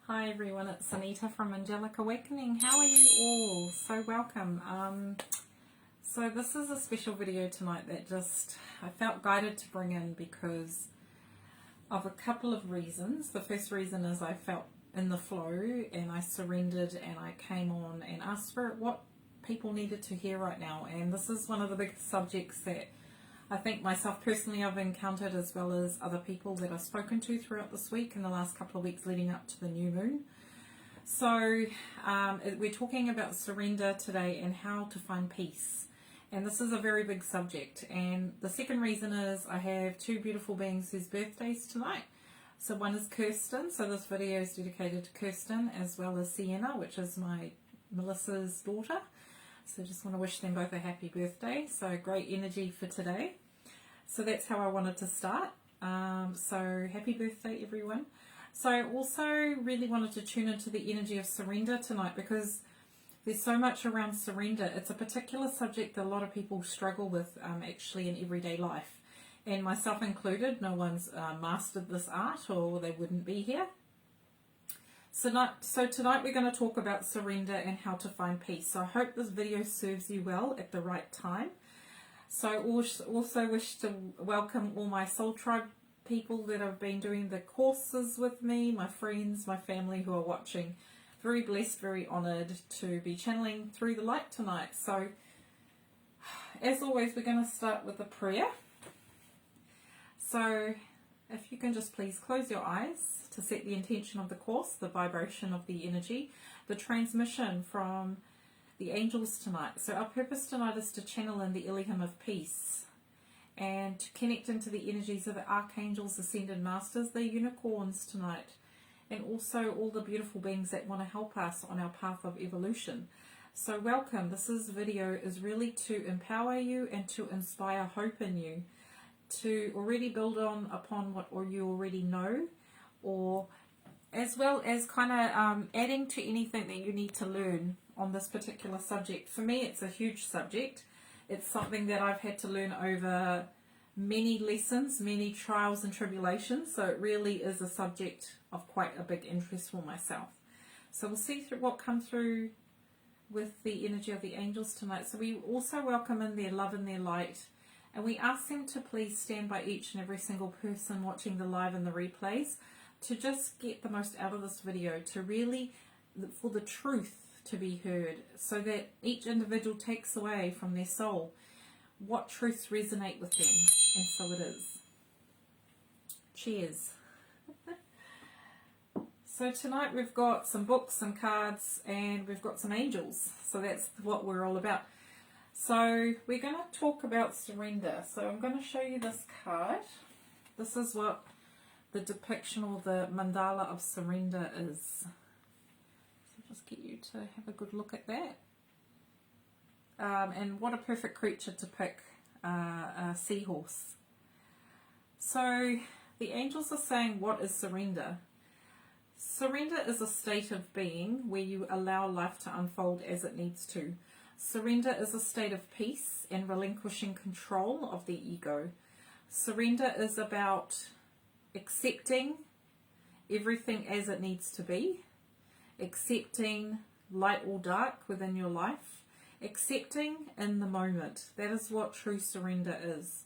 Hi everyone, it's Anita from Angelic Awakening. How are you all? So welcome. So this is a special video tonight that I felt guided to bring in because of a couple of reasons. The first reason is I felt in the flow and I surrendered and I came on and asked Spirit what people needed to hear right now. And this is one of the big subjects that I think myself personally I've encountered, as well as other people that I've spoken to throughout this week and the last couple of weeks leading up to the new moon. So we're talking about surrender today and how to find peace. And this is a very big subject. And the second reason is I have two beautiful beings whose birthdays tonight. So one is Kirsten, so this video is dedicated to Kirsten, as well as Sienna, which is Melissa's daughter. So just want to wish them both a happy birthday. So great energy for today. So that's how I wanted to start. So happy birthday everyone. So I also really wanted to tune into the energy of surrender tonight because there's so much around surrender. It's a particular subject that a lot of people struggle with actually in everyday life. And myself included, no one's mastered this art or they wouldn't be here. So tonight we're going to talk about surrender and how to find peace. So I hope this video serves you well at the right time. So I also wish to welcome all my Soul Tribe people that have been doing the courses with me, my friends, my family who are watching. Very blessed, very honoured to be channeling through the light tonight. So as always, we're going to start with a prayer. So if you can just please close your eyes to set the intention of the course, the vibration of the energy, the transmission from the angels tonight. So our purpose tonight is to channel in the Elohim of peace and to connect into the energies of the archangels, ascended masters, the unicorns tonight, and also all the beautiful beings that want to help us on our path of evolution. So welcome. This video is really to empower you and to inspire hope in you, to already build upon what you already know, or as well as kind of adding to anything that you need to learn on this particular subject. For me, it's a huge subject. It's something that I've had to learn over many lessons, many trials and tribulations. So it really is a subject of quite a big interest for myself. So we'll see through what comes through with the energy of the angels tonight. So we also welcome in their love and their light. And we ask them to please stand by each and every single person watching the live and the replays to just get the most out of this video, to really, for the truth to be heard, so that each individual takes away from their soul what truths resonate with them. And so it is. Cheers. So tonight we've got some books, some cards, and we've got some angels. So that's what we're all about. So we're going to talk about surrender. So I'm going to show you this card. This is what the depiction or the mandala of surrender is. So just get you to have a good look at that. And what a perfect creature to pick, a seahorse. So the angels are saying, what is surrender? Surrender is a state of being where you allow life to unfold as it needs to. Surrender is a state of peace and relinquishing control of the ego. Surrender is about accepting everything as it needs to be, accepting light or dark within your life, accepting in the moment. That is what true surrender is.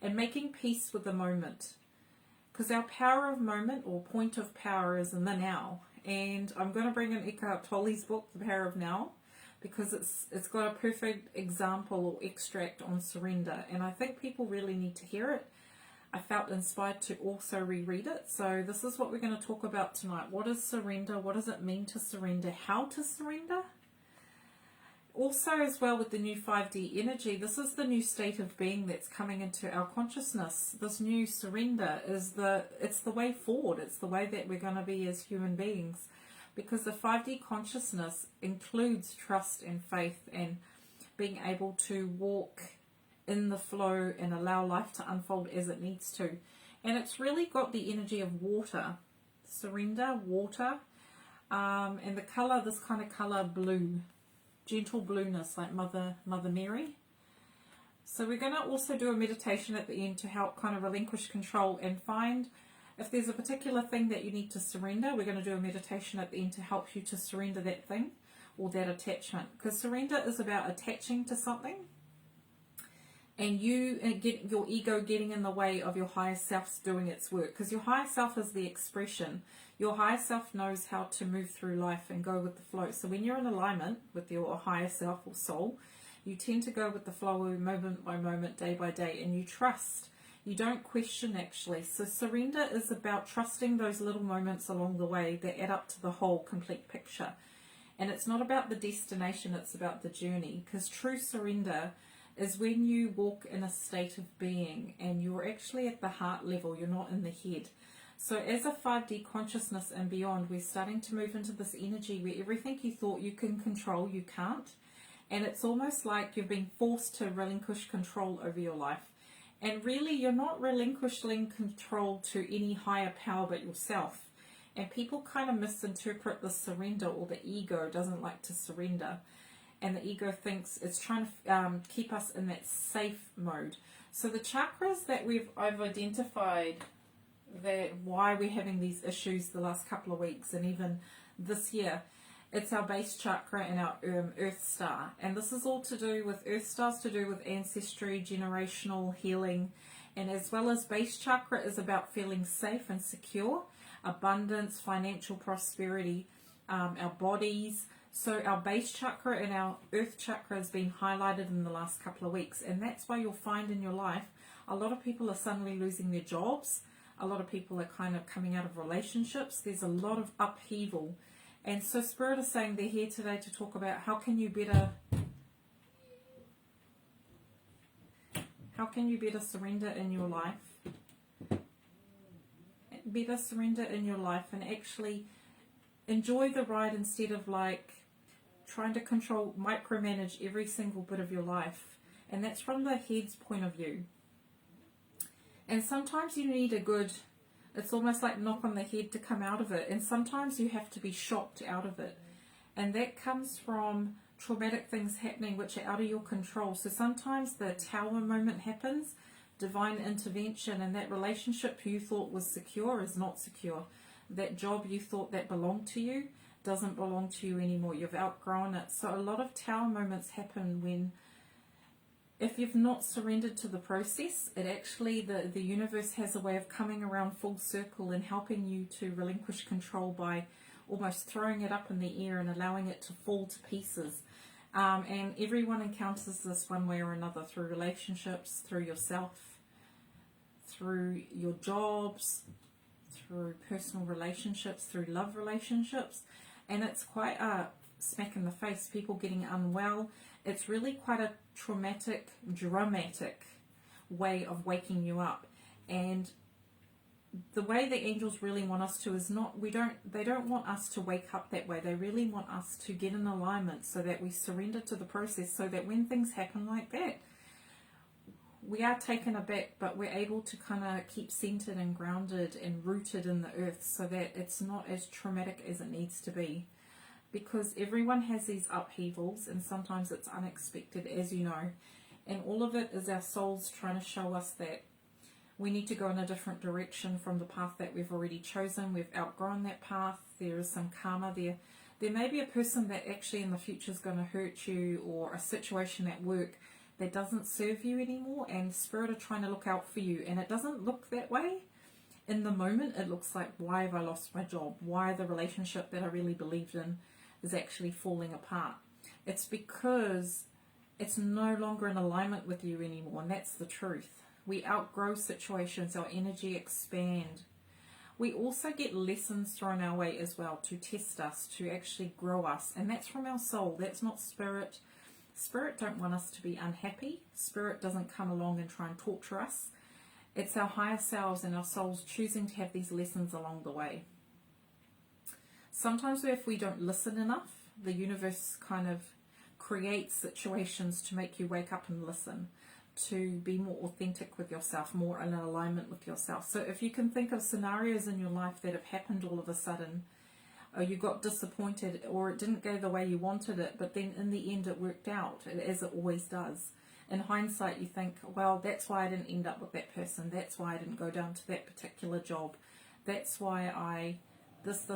And making peace with the moment. Because our power of moment or point of power is in the now. And I'm going to bring in Eckhart Tolle's book, The Power of Now, because it's got a perfect example or extract on surrender. And I think people really need to hear it. I felt inspired to also reread it. So this is what we're going to talk about tonight. What is surrender? What does it mean to surrender? How to surrender? Also as well with the new 5D energy, this is the new state of being that's coming into our consciousness. This new surrender is it's the way forward. It's the way that we're going to be as human beings. Because the 5D consciousness includes trust and faith and being able to walk in the flow and allow life to unfold as it needs to. And it's really got the energy of water. Surrender, water, and the colour, this kind of colour blue. Gentle blueness like Mother Mary. So we're going to also do a meditation at the end to help kind of relinquish control and find If there's a particular thing that you need to surrender, we're going to do a meditation at the end to help you to surrender that thing or that attachment. Because surrender is about attaching to something and you get your ego getting in the way of your higher self's doing its work. Because your higher self is the expression. Your higher self knows how to move through life and go with the flow. So when you're in alignment with your higher self or soul, you tend to go with the flow moment by moment, day by day, and you trust. You don't question, actually. So surrender is about trusting those little moments along the way that add up to the whole complete picture. And it's not about the destination, it's about the journey. Because true surrender is when you walk in a state of being and you're actually at the heart level, you're not in the head. So as a 5D consciousness and beyond, we're starting to move into this energy where everything you thought you can control, you can't. And it's almost like you've been forced to relinquish control over your life. And really, you're not relinquishing control to any higher power but yourself. And people kind of misinterpret the surrender, or the ego doesn't like to surrender. And the ego thinks it's trying to keep us in that safe mode. So the chakras that I've identified, that why we're having these issues the last couple of weeks and even this year, it's our base chakra and our earth star. And this is all to do with, earth stars to do with ancestry, generational healing, and as well as base chakra is about feeling safe and secure, abundance, financial prosperity, our bodies. So our base chakra and our earth chakra has been highlighted in the last couple of weeks, and that's why you'll find in your life a lot of people are suddenly losing their jobs. A lot of people are kind of coming out of relationships. There's a lot of upheaval. And so Spirit is saying they're here today to talk about how can you better surrender in your life. Better surrender in your life and actually enjoy the ride instead of like trying to control, micromanage every single bit of your life. And that's from the head's point of view. And sometimes you need a good, it's almost like knock on the head to come out of it. And sometimes you have to be shocked out of it. And that comes from traumatic things happening which are out of your control. So sometimes the tower moment happens, divine intervention, and that relationship you thought was secure is not secure. That job you thought that belonged to you doesn't belong to you anymore. You've outgrown it. So a lot of tower moments happen when, if you've not surrendered to the process, it actually, the universe has a way of coming around full circle and helping you to relinquish control by almost throwing it up in the air and allowing it to fall to pieces. And everyone encounters this one way or another, through relationships, through yourself, through your jobs, through personal relationships, through love relationships. And it's quite a smack in the face, people getting unwell. It's really quite a traumatic, dramatic way of waking you up. And the way the angels really want us to is not, they don't want us to wake up that way. They really want us to get in alignment so that we surrender to the process, so that when things happen like that, we are taken aback, but we're able to kind of keep centered and grounded and rooted in the earth, so that it's not as traumatic as it needs to be. Because everyone has these upheavals, and sometimes it's unexpected, as you know. And all of it is our souls trying to show us that we need to go in a different direction from the path that we've already chosen. We've outgrown that path. There is some karma there. There may be a person that actually in the future is going to hurt you, or a situation at work that doesn't serve you anymore, and Spirit are trying to look out for you. And it doesn't look that way in the moment. It looks like, why have I lost my job? Why the relationship that I really believed in is actually falling apart? It's because it's no longer in alignment with you anymore, and that's the truth. We outgrow situations, our energy expand. We also get lessons thrown our way as well to test us, to actually grow us, and that's from our soul. That's not Spirit. Spirit don't want us to be unhappy. Spirit doesn't come along and try and torture us. It's our higher selves and our souls choosing to have these lessons along the way. Sometimes if we don't listen enough, the universe kind of creates situations to make you wake up and listen, to be more authentic with yourself, more in alignment with yourself. So if you can think of scenarios in your life that have happened all of a sudden, or you got disappointed, or it didn't go the way you wanted it, but then in the end it worked out, as it always does. In hindsight you think, well, that's why I didn't end up with that person, that's why I didn't go down to that particular job, That's why I this.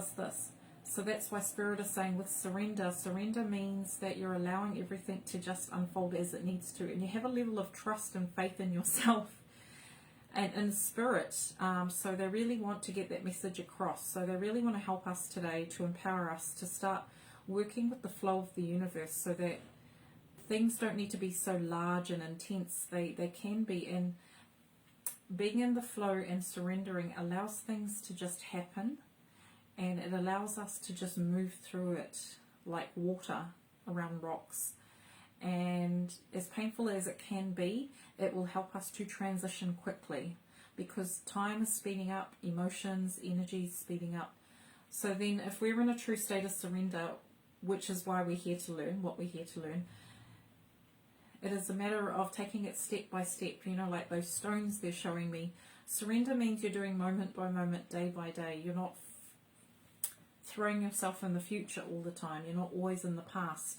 So that's why Spirit is saying with surrender, surrender means that you're allowing everything to just unfold as it needs to, and you have a level of trust and faith in yourself and in Spirit. So they really want to get that message across. So they really want to help us today to empower us to start working with the flow of the universe, so that things don't need to be so large and intense. They can be, and being in the flow and surrendering allows things to just happen. And it allows us to just move through it like water around rocks. And as painful as it can be, it will help us to transition quickly, because time is speeding up, emotions, energy is speeding up. So then if we're in a true state of surrender, which is why we're here to learn what we're here to learn, it is a matter of taking it step by step, like those stones they're showing me. Surrender means you're doing moment by moment, day by day. You're not throwing yourself in the future all the time. You're not always in the past.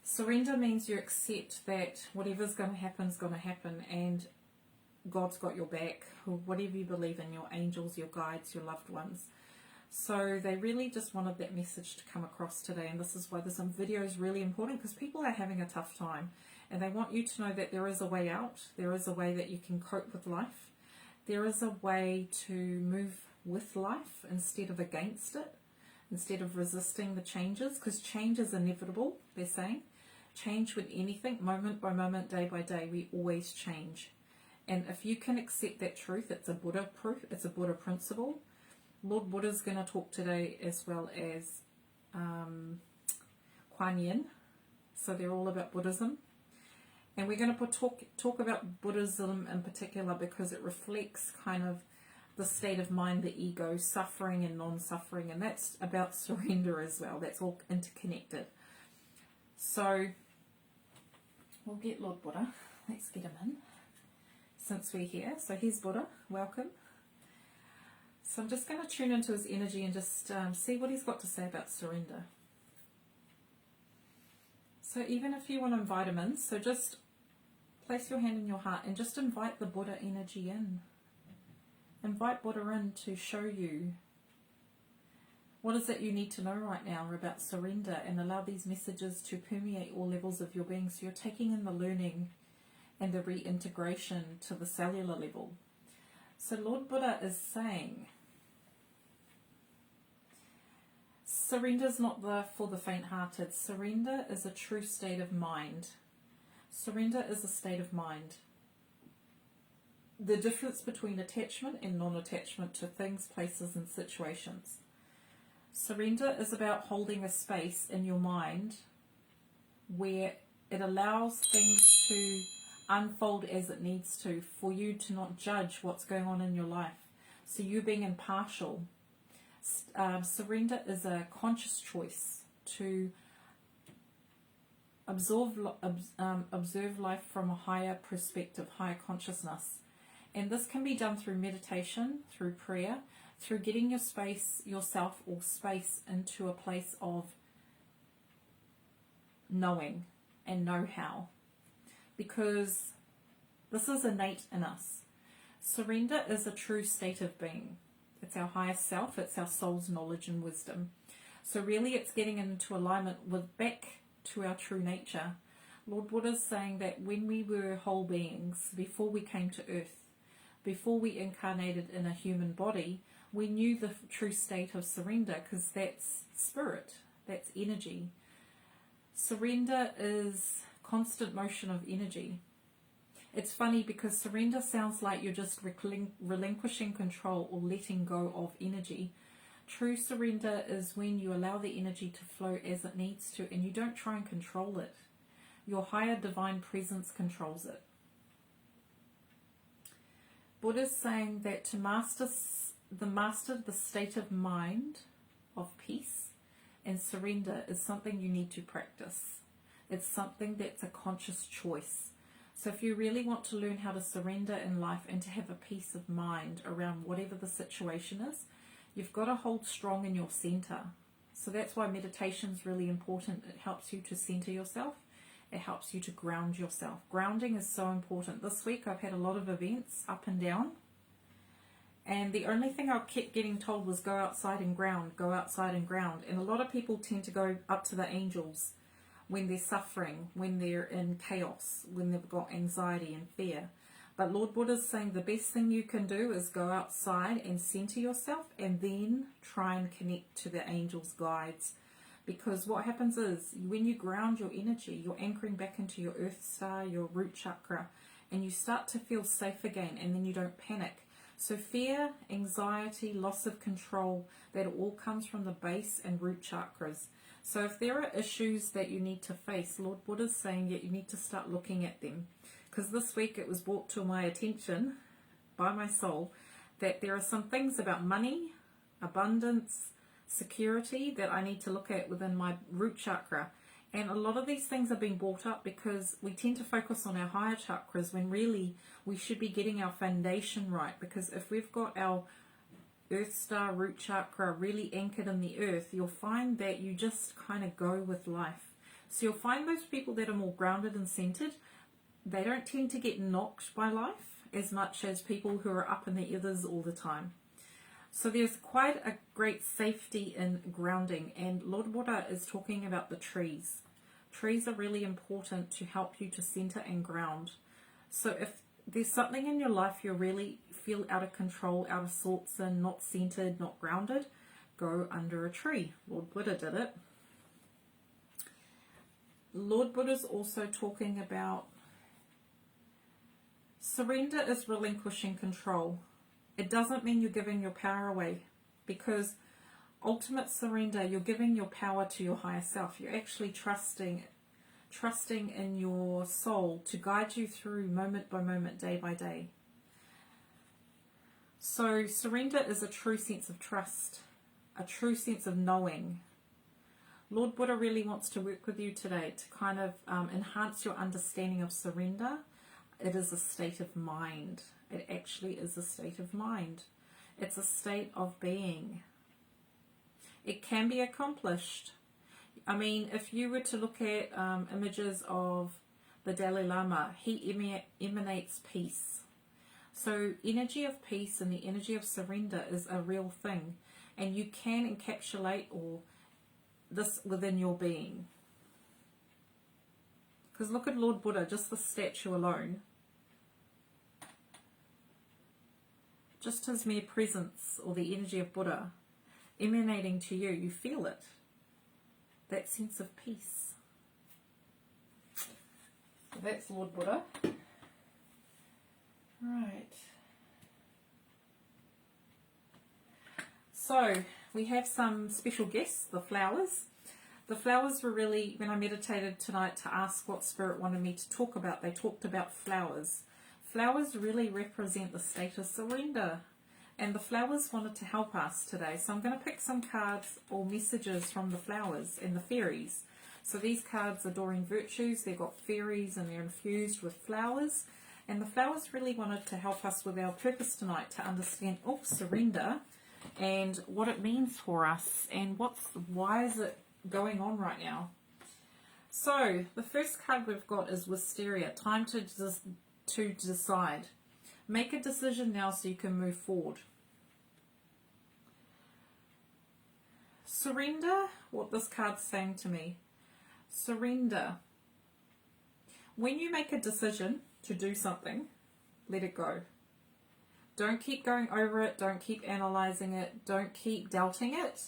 Surrender means you accept that whatever's going to happen is going to happen, and God's got your back, or whatever you believe in, your angels, your guides, your loved ones. So they really just wanted that message to come across today, and this is why this video is really important, because people are having a tough time, and they want you to know that there is a way out. There is a way that you can cope with life. There is a way to move with life instead of against it, instead of resisting the changes, because change is inevitable, they're saying. Change with anything, moment by moment, day by day, we always change. And if you can accept that truth, it's a Buddha proof, it's a Buddha principle. Lord Buddha's going to talk today, as well as Kuan Yin. So they're all about Buddhism. And we're going to talk about Buddhism in particular, because it reflects kind of the state of mind, the ego, suffering and non-suffering, and that's about surrender as well. That's all interconnected. So we'll get Lord Buddha. Let's get him in since we're here. So here's Buddha. Welcome. So I'm just going to tune into his energy and just see what he's got to say about surrender. So even if you want to invite him in, so just place your hand in your heart and just invite the Buddha energy in. Invite Buddha in to show you what is it you need to know right now about surrender, and allow these messages to permeate all levels of your being. So you're taking in the learning and the reintegration to the cellular level. So Lord Buddha is saying, surrender is not for the faint-hearted. Surrender is a true state of mind. Surrender is a state of mind. The difference between attachment and non-attachment to things, places and situations. Surrender is about holding a space in your mind where it allows things to unfold as it needs to, for you to not judge what's going on in your life. So you being impartial. Surrender is a conscious choice to observe life from a higher perspective, higher consciousness. And this can be done through meditation, through prayer, through getting yourself or space into a place of knowing and know-how. Because this is innate in us. Surrender is a true state of being. It's our highest self, it's our soul's knowledge and wisdom. So really it's getting into alignment with back to our true nature. Lord Buddha is saying that when we were whole beings, before we came to earth, before we incarnated in a human body, we knew the true state of surrender, because that's spirit, that's energy. Surrender is constant motion of energy. It's funny because surrender sounds like you're just relinquishing control or letting go of energy. True surrender is when you allow the energy to flow as it needs to, and you don't try and control it. Your higher divine presence controls it. Buddha's saying that to master the state of mind of peace and surrender is something you need to practice. It's something that's a conscious choice. So if you really want to learn how to surrender in life and to have a peace of mind around whatever the situation is, you've got to hold strong in your center. So that's why meditation is really important. It helps you to center yourself. It helps you to ground yourself. Grounding is so important. This week I've had a lot of events up and down, And the only thing I kept getting told was go outside and ground, go outside and ground. And a lot of people tend to go up to the angels when they're suffering, when they're in chaos, when they've got anxiety and fear. But Lord Buddha's saying the best thing you can do is go outside and center yourself and then try and connect to the angels' guides. Because what happens is when you ground your energy, you're anchoring back into your earth star, your root chakra, and you start to feel safe again, and then you don't panic. So fear, anxiety, loss of control, that all comes from the base and root chakras. So if there are issues that you need to face, Lord Buddha's saying that you need to start looking at them. Because this week it was brought to my attention by my soul that there are some things about money, abundance, security that I need to look at within my root chakra. And a lot of these things are being brought up because we tend to focus on our higher chakras when really we should be getting our foundation right. Because if we've got our earth star root chakra really anchored in the earth, you'll find that you just kind of go with life. So you'll find those people that are more grounded and centered, they don't tend to get knocked by life as much as people who are up in the ethers all the time. So there's quite a great safety in grounding, and Lord Buddha is talking about the trees. Trees are really important to help you to center and ground. So if there's something in your life you really feel out of control, out of sorts, and not centered, not grounded, go under a tree. Lord Buddha did it. Lord Buddha's also talking about surrender is relinquishing control. It doesn't mean you're giving your power away, because ultimate surrender, you're giving your power to your higher self. You're actually trusting in your soul to guide you through moment by moment, day by day. So surrender is a true sense of trust, a true sense of knowing. Lord Buddha really wants to work with you today to kind of enhance your understanding of surrender. It is a state of mind. It actually is a state of mind. It's a state of being. It can be accomplished. I mean, if you were to look at images of the Dalai Lama, he emanates peace. So energy of peace and the energy of surrender is a real thing. And you can encapsulate this within your being. Because look at Lord Buddha, just the statue alone. Just his mere presence, or the energy of Buddha emanating to you, you feel it. That sense of peace. So that's Lord Buddha. Right. So we have some special guests, the flowers. The flowers were really, when I meditated tonight to ask what Spirit wanted me to talk about, they talked about flowers. Flowers really represent the state of surrender, and the flowers wanted to help us today. So I'm going to pick some cards or messages from the flowers and the fairies. So these cards are Doreen Virtues, they've got fairies and they're infused with flowers, and the flowers really wanted to help us with our purpose tonight to understand surrender and what it means for us and why is it going on right now. So the first card we've got is Wisteria, time to decide. Make a decision now so you can move forward. Surrender, what this card's saying to me. Surrender. When you make a decision to do something, let it go. Don't keep going over it. Don't keep analyzing it. Don't keep doubting it.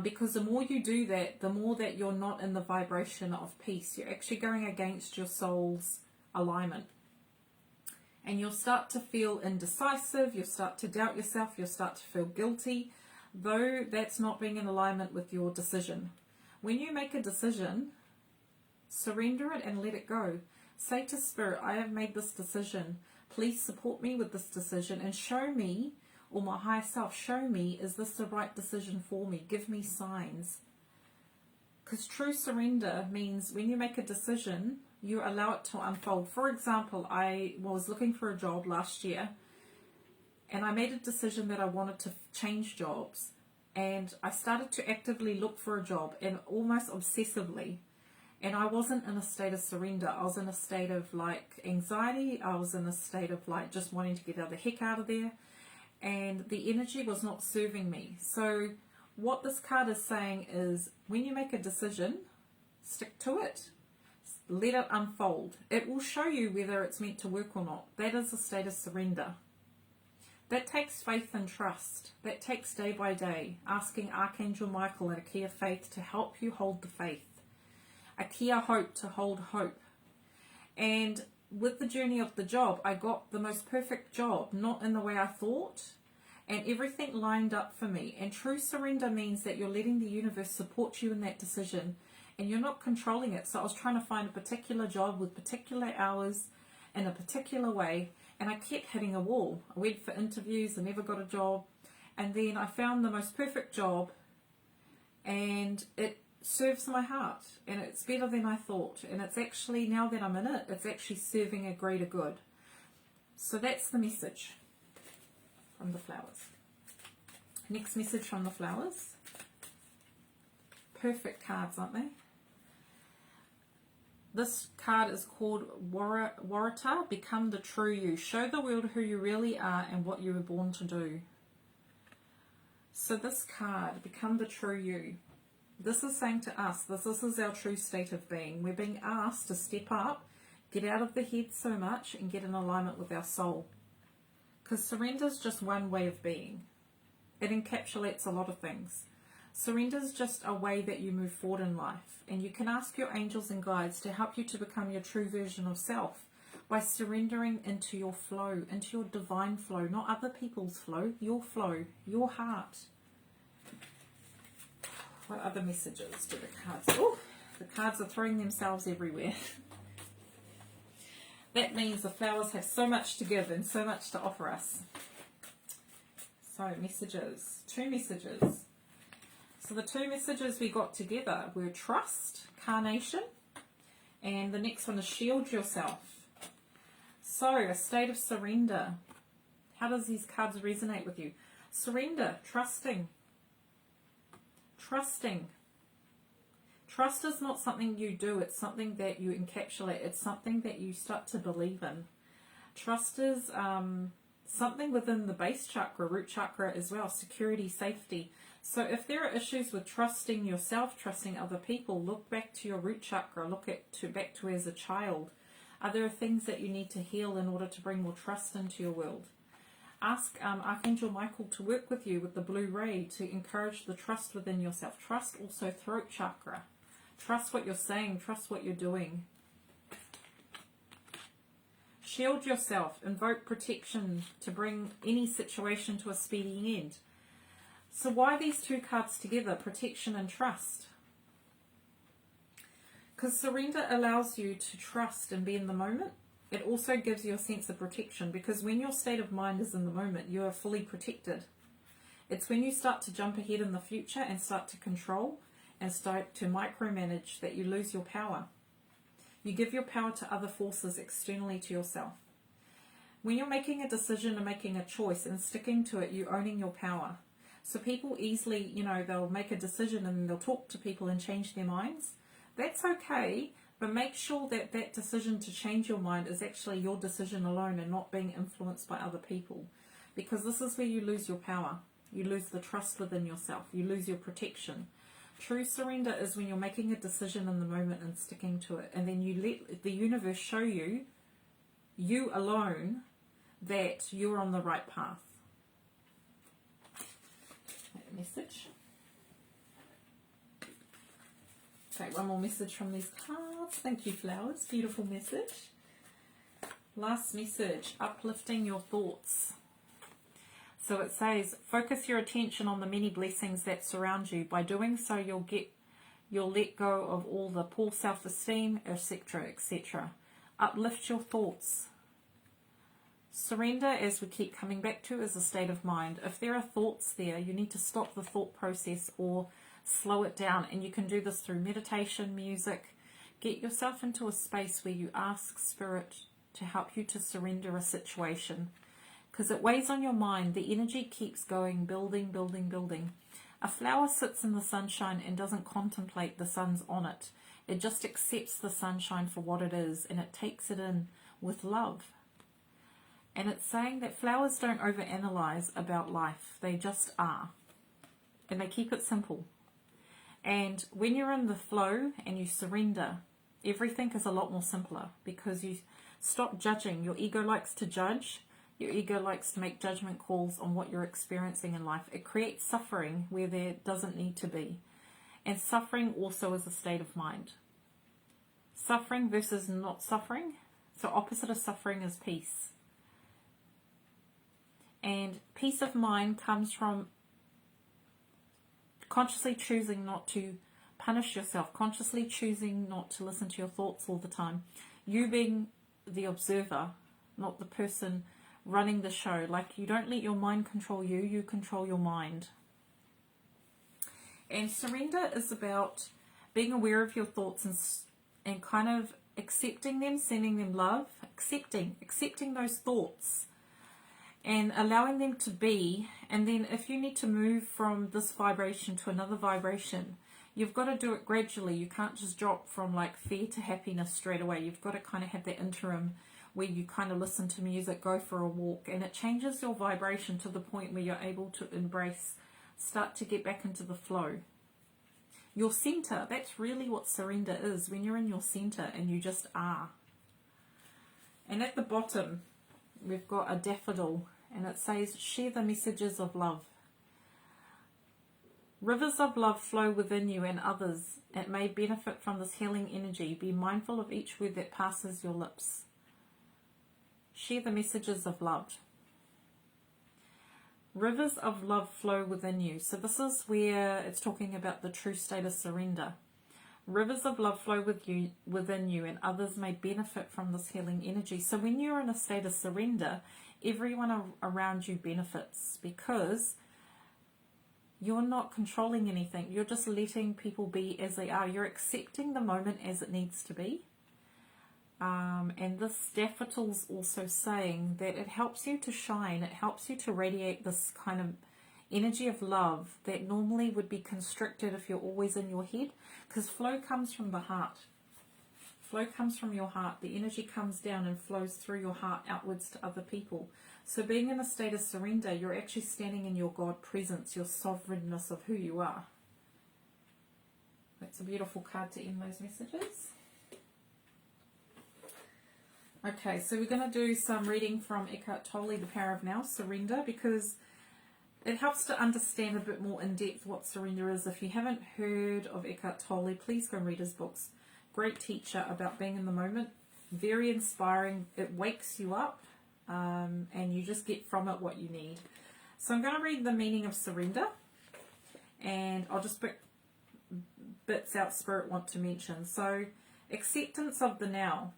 Because the more you do that, the more that you're not in the vibration of peace. You're actually going against your soul's alignment. And you'll start to feel indecisive, you'll start to doubt yourself, you'll start to feel guilty, though that's not being in alignment with your decision. When you make a decision, surrender it and let it go. Say to Spirit, I have made this decision. Please support me with this decision and show me, or my higher self, show me, is this the right decision for me? Give me signs. Because true surrender means when you make a decision, you allow it to unfold. For example, I was looking for a job last year and I made a decision that I wanted to change jobs, and I started to actively look for a job and almost obsessively, and I wasn't in a state of surrender. I was in a state of like anxiety. I was in a state of like just wanting to get the heck out of there. and the energy was not serving me. So what this card is saying is, when you make a decision, stick to it. Let it unfold. It will show you whether it's meant to work or not. That is a state of surrender. That takes faith and trust. That takes day by day, asking Archangel Michael and a key of faith to help you hold the faith. A key of hope to hold hope. And with the journey of the job, I got the most perfect job, not in the way I thought, and everything lined up for me. And true surrender means that you're letting the universe support you in that decision, and you're not controlling it. So I was trying to find a particular job with particular hours in a particular way, and I kept hitting a wall. I went for interviews, I never got a job, and then I found the most perfect job, and it serves my heart, and it's better than I thought, and it's actually, now that I'm in it, it's actually serving a greater good. So that's the message from the flowers. Next message from the flowers. Perfect cards, aren't they? This card is called Warata, Become the True You. Show the world who you really are and what you were born to do. So this card, Become the True You, this is saying to us, this is our true state of being. We're being asked to step up, get out of the head so much, and get in alignment with our soul. Because surrender is just one way of being. It encapsulates a lot of things. Surrender is just a way that you move forward in life. And you can ask your angels and guides to help you to become your true version of self by surrendering into your flow, into your divine flow, not other people's flow, your heart. What other messages do the cards? Oh, the cards are throwing themselves everywhere. That means the flowers have so much to give and so much to offer us. So messages, 2 messages. So the 2 messages we got together were trust, carnation, and the next one is shield yourself. So a state of surrender. How does these cards resonate with you? Surrender, trusting. Trusting. Trust is not something you do, it's something that you encapsulate, it's something that you start to believe in. Trust is something within the base chakra, root chakra as well, security, safety. So if there are issues with trusting yourself, trusting other people, look back to your root chakra, look back to as a child. Are there things that you need to heal in order to bring more trust into your world? Ask Archangel Michael to work with you with the blue ray to encourage the trust within yourself. Trust also throat chakra. Trust what you're saying. Trust what you're doing. Shield yourself. Invoke protection to bring any situation to a speedy end. So why these 2 cards together, protection and trust? Because surrender allows you to trust and be in the moment. It also gives you a sense of protection, because when your state of mind is in the moment, you are fully protected. It's when you start to jump ahead in the future and start to control and start to micromanage that you lose your power. You give your power to other forces externally to yourself. When you're making a decision and making a choice and sticking to it, you're owning your power. So people easily, they'll make a decision and they'll talk to people and change their minds. That's okay. But make sure that that decision to change your mind is actually your decision alone and not being influenced by other people. Because this is where you lose your power. You lose the trust within yourself. You lose your protection. True surrender is when you're making a decision in the moment and sticking to it. And then you let the universe show you, you alone, that you're on the right path. That message. Okay, one more message from these cards. Thank you, flowers. Beautiful message. Last message, uplifting your thoughts. So it says, focus your attention on the many blessings that surround you. By doing so, you'll let go of all the poor self-esteem, etc., etc. Uplift your thoughts. Surrender, as we keep coming back to, is a state of mind. If there are thoughts there, you need to stop the thought process or slow it down, and you can do this through meditation, music. Get yourself into a space where you ask Spirit to help you to surrender a situation, because it weighs on your mind. The energy keeps going, building, building, building. A flower sits in the sunshine and doesn't contemplate the sun's on it. It just accepts the sunshine for what it is, and it takes it in with love. And it's saying that flowers don't overanalyze about life. They just are. And they keep it simple. And when you're in the flow and you surrender, everything is a lot more simpler because you stop judging. Your ego likes to judge. Your ego likes to make judgment calls on what you're experiencing in life. It creates suffering where there doesn't need to be. And suffering also is a state of mind. Suffering versus not suffering. So opposite of suffering is peace. And peace of mind comes from consciously choosing not to punish yourself, consciously choosing not to listen to your thoughts all the time. You being the observer, not the person running the show. Like, you don't let your mind control you, you control your mind. And surrender is about being aware of your thoughts and kind of accepting them, sending them love, accepting those thoughts and allowing them to be. And then if you need to move from this vibration to another vibration, you've got to do it gradually. You can't just drop from like fear to happiness straight away. You've got to kind of have that interim where you kind of listen to music, go for a walk, and it changes your vibration to the point where you're able to embrace, start to get back into the flow. Your center, that's really what surrender is, when you're in your center and you just are. And at the bottom, we've got a daffodil, and it says, share the messages of love. Rivers of love flow within you and others. It may benefit from this healing energy. Be mindful of each word that passes your lips. Share the messages of love. Rivers of love flow within you. So this is where it's talking about the true state of surrender. Rivers of love flow within you, and others may benefit from this healing energy. So when you're in a state of surrender, everyone around you benefits because you're not controlling anything. You're just letting people be as they are. You're accepting the moment as it needs to be. And this daffodil's also saying that it helps you to shine. It helps you to radiate this kind of energy of love that normally would be constricted if you're always in your head, because flow comes from the heart. Flow comes from your heart. The energy comes down and flows through your heart outwards to other people. So being in a state of surrender, you're actually standing in your God presence, your sovereignness of who you are. That's a beautiful card to end those messages. Okay, so we're going to do some reading from Eckhart Tolle, The Power of Now, Surrender, because it helps to understand a bit more in depth what surrender is. If you haven't heard of Eckhart Tolle, please go and read his books. Great teacher about being in the moment, very inspiring. It wakes you up, and you just get from it what you need. So I'm going to read the meaning of surrender, and I'll just pick bits out Spirit want to mention. So, acceptance of the now.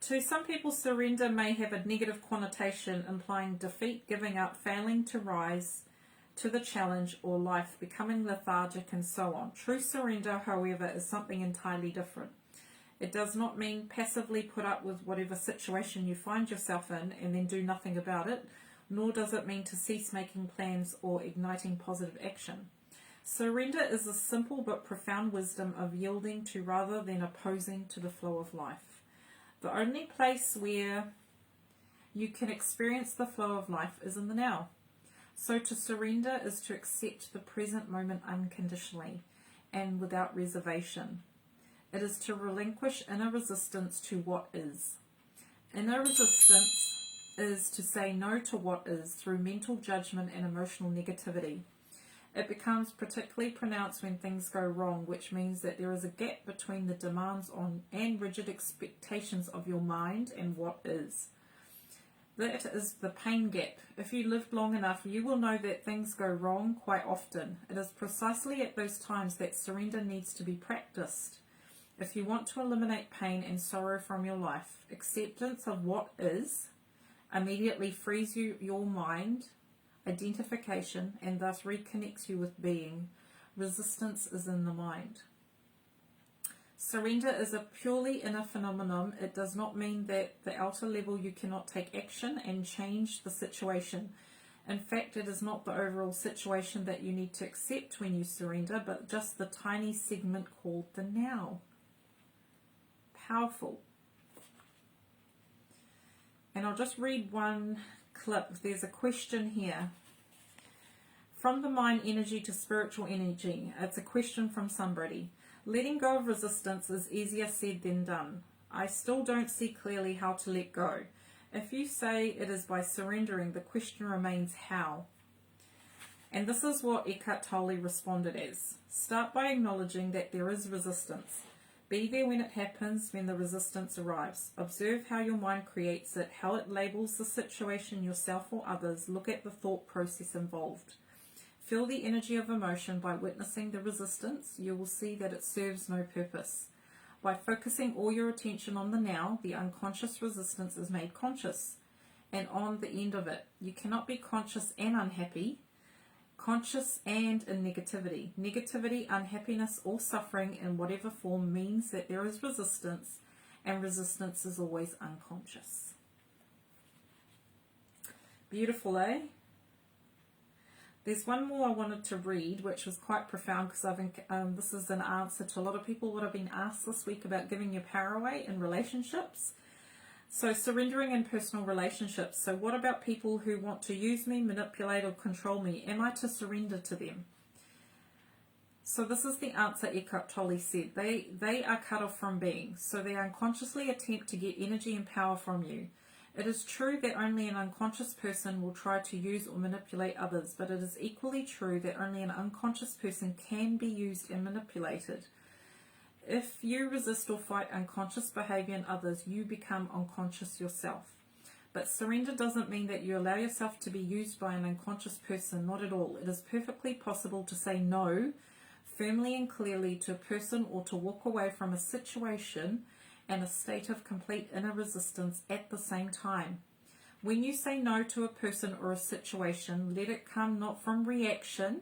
To some people, surrender may have a negative connotation, implying defeat, giving up, failing to rise to the challenge, or life becoming lethargic, and so on. True surrender, however, is something entirely different. It does not mean passively put up with whatever situation you find yourself in and then do nothing about it, nor does it mean to cease making plans or igniting positive action. Surrender is a simple but profound wisdom of yielding to rather than opposing to the flow of life. The only place where you can experience the flow of life is in the now. So to surrender is to accept the present moment unconditionally and without reservation. It is to relinquish inner resistance to what is. Inner resistance is to say no to what is through mental judgment and emotional negativity. It becomes particularly pronounced when things go wrong, which means that there is a gap between the demands on and rigid expectations of your mind and what is. That is the pain gap. If you lived long enough, you will know that things go wrong quite often. It is precisely at those times that surrender needs to be practiced. If you want to eliminate pain and sorrow from your life, acceptance of what is immediately frees your mind, identification, and thus reconnects you with being. Resistance is in the mind. Surrender is a purely inner phenomenon. It does not mean that the outer level you cannot take action and change the situation. In fact, it is not the overall situation that you need to accept when you surrender, but just the tiny segment called the now. Powerful. And I'll just read one clip. There's a question here. From the mind energy to spiritual energy. It's a question from somebody. Letting go of resistance is easier said than done. I still don't see clearly how to let go. If you say it is by surrendering, the question remains how. And this is what Eckhart Tolle responded as. Start by acknowledging that there is resistance. Be there when it happens, when the resistance arrives. Observe how your mind creates it, how it labels the situation, yourself or others. Look at the thought process involved. Feel the energy of emotion by witnessing the resistance. You will see that it serves no purpose. By focusing all your attention on the now, the unconscious resistance is made conscious. And on the end of it, you cannot be conscious and unhappy, conscious and in negativity. Negativity, unhappiness, or suffering in whatever form means that there is resistance, and resistance is always unconscious. Beautiful, eh? There's one more I wanted to read, which was quite profound, because I think this is an answer to a lot of people what I've been asked this week about giving your power away in relationships. So surrendering in personal relationships. So what about people who want to use me, manipulate or control me? Am I to surrender to them? So this is the answer Eckhart Tolle said. They are cut off from being. So they unconsciously attempt to get energy and power from you. It is true that only an unconscious person will try to use or manipulate others, but it is equally true that only an unconscious person can be used and manipulated. If you resist or fight unconscious behavior in others, you become unconscious yourself. But surrender doesn't mean that you allow yourself to be used by an unconscious person, not at all. It is perfectly possible to say no firmly and clearly to a person, or to walk away from a situation and a state of complete inner resistance at the same time. When you say no to a person or a situation, let it come not from reaction,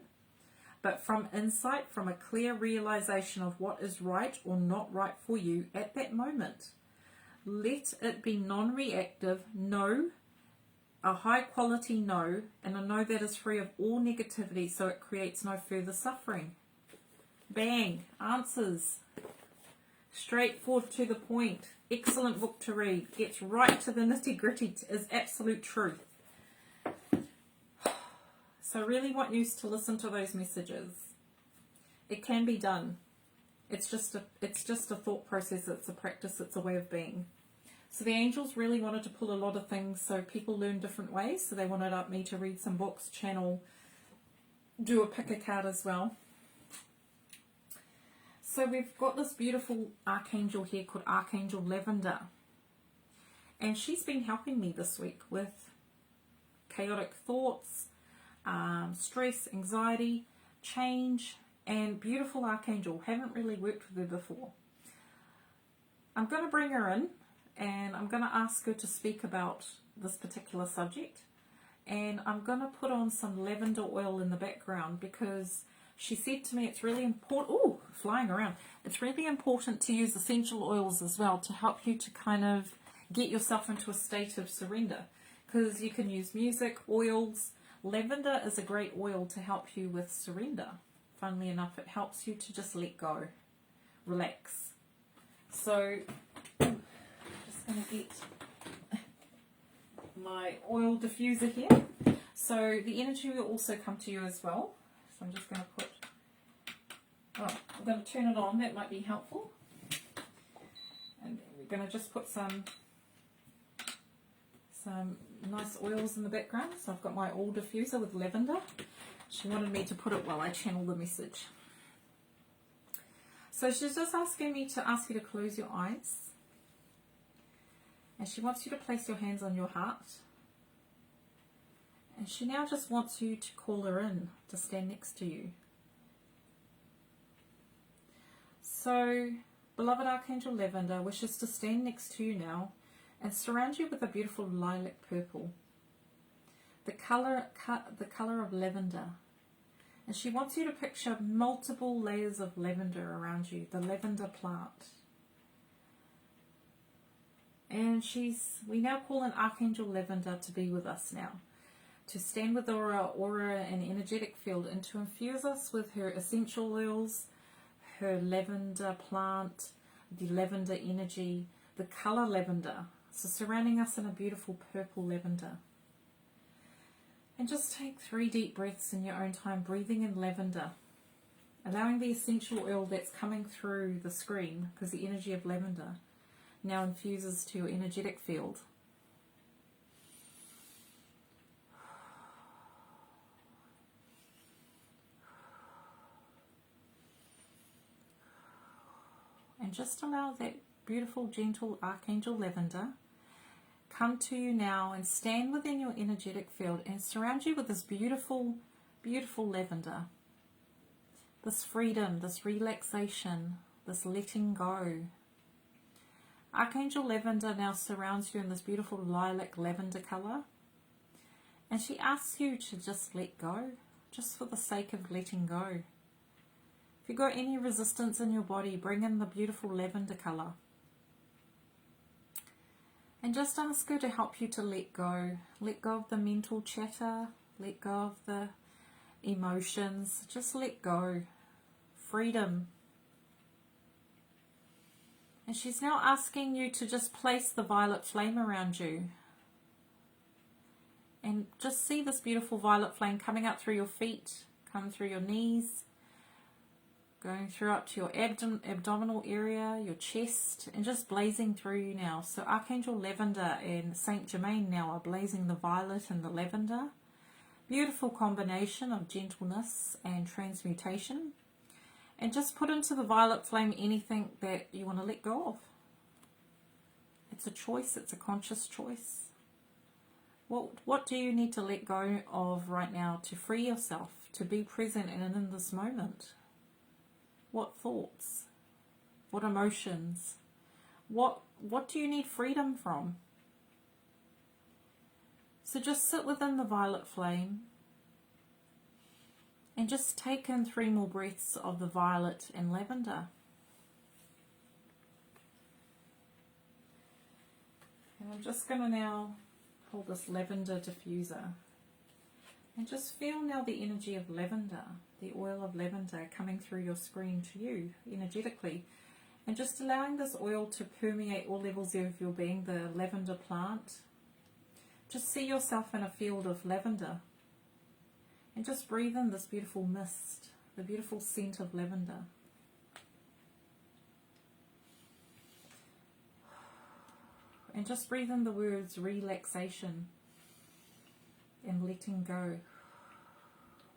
but from insight, from a clear realization of what is right or not right for you at that moment. Let it be non-reactive no, a high quality no, and a no that is free of all negativity, so it creates no further suffering. Bang, answers. Straightforward to the point. Excellent book to read. Gets right to the nitty-gritty, is absolute truth. So I really want you to listen to those messages. It can be done. It's just a thought process, it's a practice, it's a way of being. So the angels really wanted to pull a lot of things so people learn different ways. So they wanted me to read some books, channel, do a pick a card as well. So we've got this beautiful archangel here called Archangel Lavender. And she's been helping me this week with chaotic thoughts, stress, anxiety, change, and beautiful archangel. Haven't really worked with her before. I'm going to bring her in and I'm going to ask her to speak about this particular subject. And I'm going to put on some lavender oil in the background because she said to me it's really important, ooh, flying around, it's really important to use essential oils as well to help you to kind of get yourself into a state of surrender. Because you can use music, oils. Lavender is a great oil to help you with surrender. Funnily enough, it helps you to just let go, relax. So, I'm just going to get my oil diffuser here. So the energy will also come to you as well. So I'm just going to put, I'm going to turn it on, that might be helpful. And then we're going to just put some nice oils in the background. So I've got my oil diffuser with lavender. She wanted me to put it while I channel the message. So she's just asking me to ask you to close your eyes. And she wants you to place your hands on your heart. And she now just wants you to call her in to stand next to you. So, beloved Archangel Lavender wishes to stand next to you now and surround you with a beautiful lilac purple, the color of lavender. And she wants you to picture multiple layers of lavender around you, the lavender plant. And we now call in Archangel Lavender to be with us now, to stand with our aura and energetic field, and to infuse us with her essential oils, her lavender plant, the lavender energy, the color lavender. So surrounding us in a beautiful purple lavender. And just take 3 deep breaths in your own time, breathing in lavender. Allowing the essential oil that's coming through the screen, because the energy of lavender now infuses to your energetic field. And just allow that beautiful, gentle Archangel Lavender come to you now and stand within your energetic field and surround you with this beautiful, beautiful lavender. This freedom, this relaxation, this letting go. Archangel Lavender now surrounds you in this beautiful lilac lavender color. And she asks you to just let go, just for the sake of letting go. If you've got any resistance in your body, bring in the beautiful lavender color. And just ask her to help you to let go. Let go of the mental chatter. Let go of the emotions. Just let go. Freedom. And she's now asking you to just place the violet flame around you. And just see this beautiful violet flame coming up through your feet, come through your knees, going through up to your abdominal area, your chest, and just blazing through you now. So Archangel Lavender and Saint Germain now are blazing the violet and the lavender. Beautiful combination of gentleness and transmutation. And just put into the violet flame anything that you want to let go of. It's a choice, it's a conscious choice. What do you need to let go of right now to free yourself, to be present and in this moment? What thoughts? What emotions? What do you need freedom from? So just sit within the violet flame and just take in 3 more breaths of the violet and lavender. And I'm just going to now hold this lavender diffuser. And just feel now the energy of lavender, the oil of lavender coming through your screen to you energetically. And just allowing this oil to permeate all levels of your being, the lavender plant. Just see yourself in a field of lavender. And just breathe in this beautiful mist, the beautiful scent of lavender. And just breathe in the words relaxation and letting go.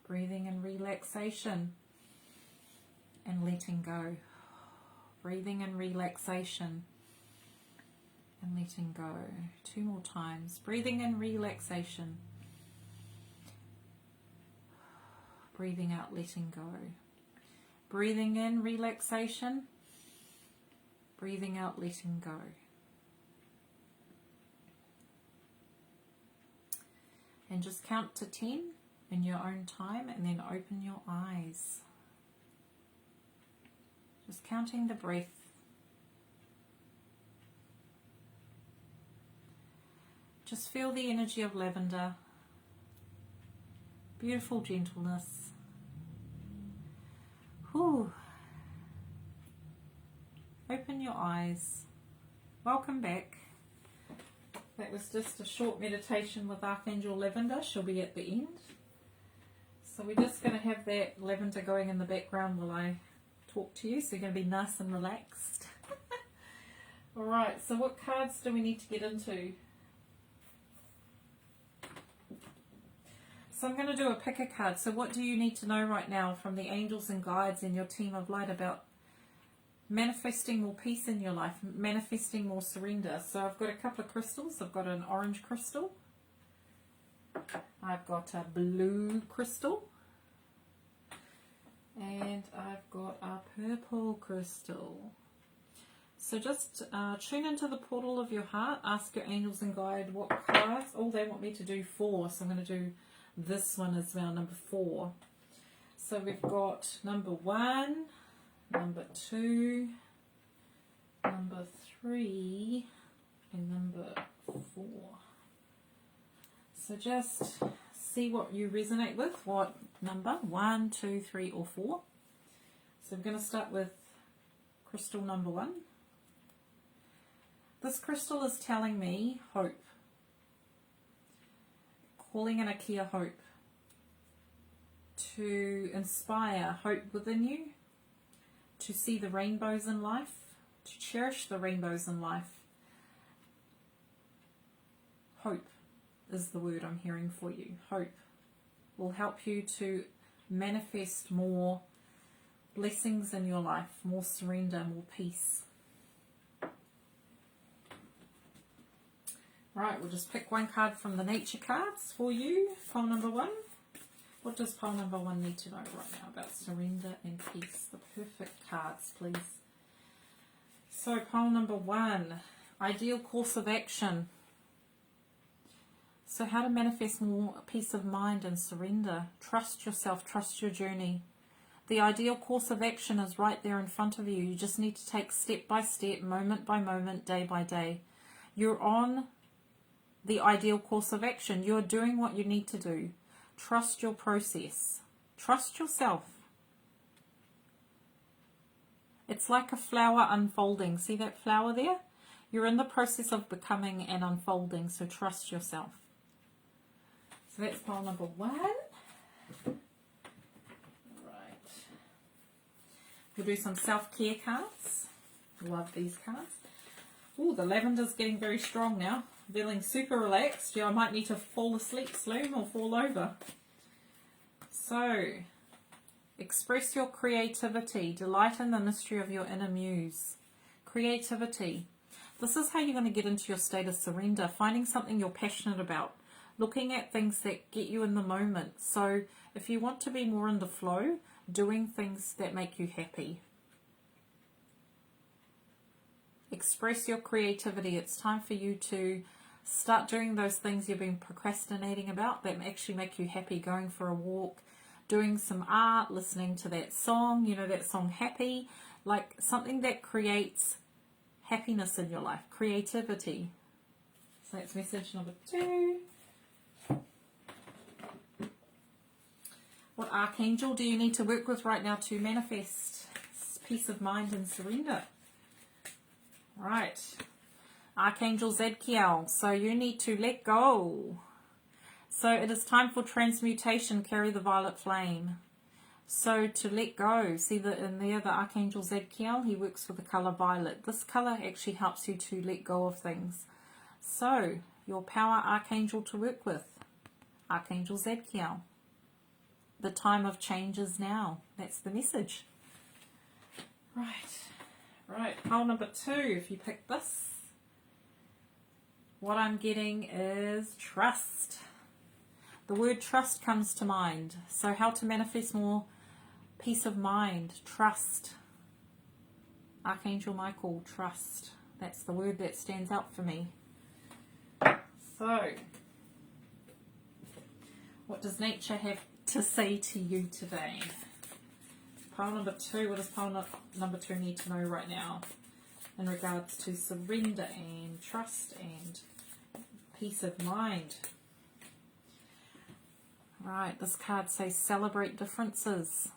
Breathing in relaxation and letting go. Breathing in relaxation and letting go. 2 more times. Breathing in relaxation. Breathing out, letting go. Breathing in relaxation. Breathing out, letting go. And just count to 10 in your own time and then open your eyes. Just counting the breath. Just feel the energy of lavender. Beautiful gentleness. Whew. Open your eyes. Welcome back. That was just a short meditation with Archangel Lavender. She'll be at the end. So we're just going to have that lavender going in the background while I talk to you. So you're going to be nice and relaxed. Alright, so what cards do we need to get into? So I'm going to do a pick a card. So what do you need to know right now from the angels and guides and your team of light about manifesting more peace in your life, manifesting more surrender? So I've got a couple of crystals. I've got an orange crystal. I've got a blue crystal. And I've got a purple crystal. So just tune into the portal of your heart. Ask your angels and guide what cards. Oh, they want me to do 4. So I'm going to do this one as well, number 4. So we've got number 1, number 2, number 3, and number 4. So just see what you resonate with, what number, 1, 2, 3, or 4. So I'm going to start with crystal number 1. This crystal is telling me hope. Calling in a kia hope. To inspire hope within you. To see the rainbows in life. To cherish the rainbows in life. Hope is the word I'm hearing for you. Hope will help you to manifest more blessings in your life, more surrender, more peace. Right, we'll just pick one card from the nature cards for you. Pile number 1. What does pile number 1 need to know right now about surrender and peace? The perfect cards, please. So pile number 1, ideal course of action. So how to manifest more peace of mind and surrender. Trust yourself, trust your journey. The ideal course of action is right there in front of you. You just need to take step by step, moment by moment, day by day. You're on the ideal course of action. You're doing what you need to do. Trust your process. Trust yourself. It's like a flower unfolding. See that flower there? You're in the process of becoming and unfolding, so trust yourself. So that's pile number 1. Right. We'll do some self-care cards. Love these cards. Oh, the lavender's getting very strong now. Feeling super relaxed. Yeah, I might need to fall asleep soon or fall over. So, express your creativity. Delight in the mystery of your inner muse. Creativity. This is how you're going to get into your state of surrender. Finding something you're passionate about. Looking at things that get you in the moment. So, if you want to be more in the flow, doing things that make you happy. Express your creativity. It's time for you to start doing those things you've been procrastinating about that actually make you happy. Going for a walk, doing some art, listening to that song, you know, that song Happy, like something that creates happiness in your life. Creativity. So that's message number 2. What archangel do you need to work with right now to manifest peace of mind and surrender? Right. Archangel Zadkiel. So you need to let go. So it is time for transmutation. Carry the violet flame. So to let go. See in there the Archangel Zadkiel. He works with the color violet. This color actually helps you to let go of things. So your power archangel to work with. Archangel Zadkiel. The time of change is now. That's the message. Right. Right. Pile number 2. If you pick this. What I'm getting is trust. The word trust comes to mind. So how to manifest more peace of mind. Trust. Archangel Michael, trust. That's the word that stands out for me. So, what does nature have to say to you today? Pile number 2. What does pile number 2 need to know right now in regards to surrender and trust and peace of mind? Right, this card says celebrate differences.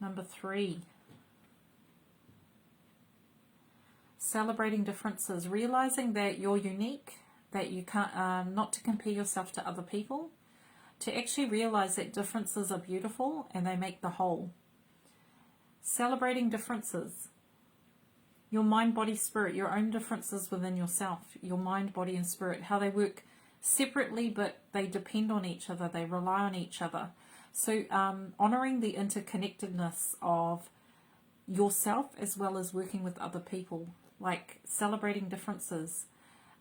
Number 3. Celebrating differences. Realizing that you're unique, that you can't, not to compare yourself to other people. To actually realize that differences are beautiful and they make the whole. Celebrating differences. Your mind, body, spirit, your own differences within yourself. Your mind, body and spirit. How they work separately but they depend on each other. They rely on each other. So honouring the interconnectedness of yourself as well as working with other people. Like celebrating differences.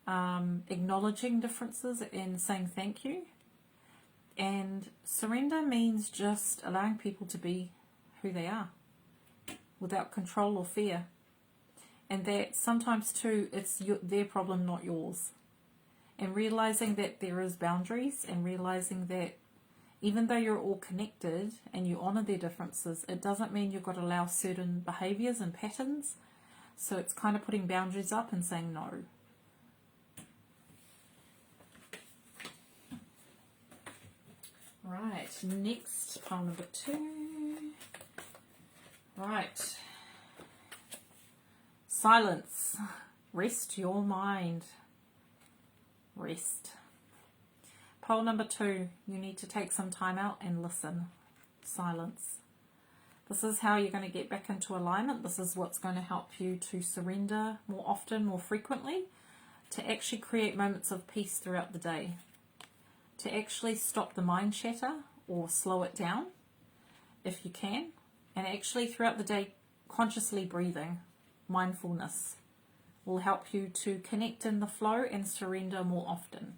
Acknowledging differences and saying thank you. And surrender means just allowing people to be who they are without control or fear. And that sometimes too, it's their problem, not yours. And realizing that there is boundaries and realizing that even though you're all connected and you honour their differences, it doesn't mean you've got to allow certain behaviours and patterns. So it's kind of putting boundaries up and saying no. Right, next, pile number 2. Right. Silence. Rest your mind. Rest. Pole number 2, you need to take some time out and listen. Silence. This is how you're going to get back into alignment. This is what's going to help you to surrender more often, more frequently, to actually create moments of peace throughout the day, to actually stop the mind chatter or slow it down if you can, and actually throughout the day consciously breathing, mindfulness will help you to connect in the flow and surrender more often.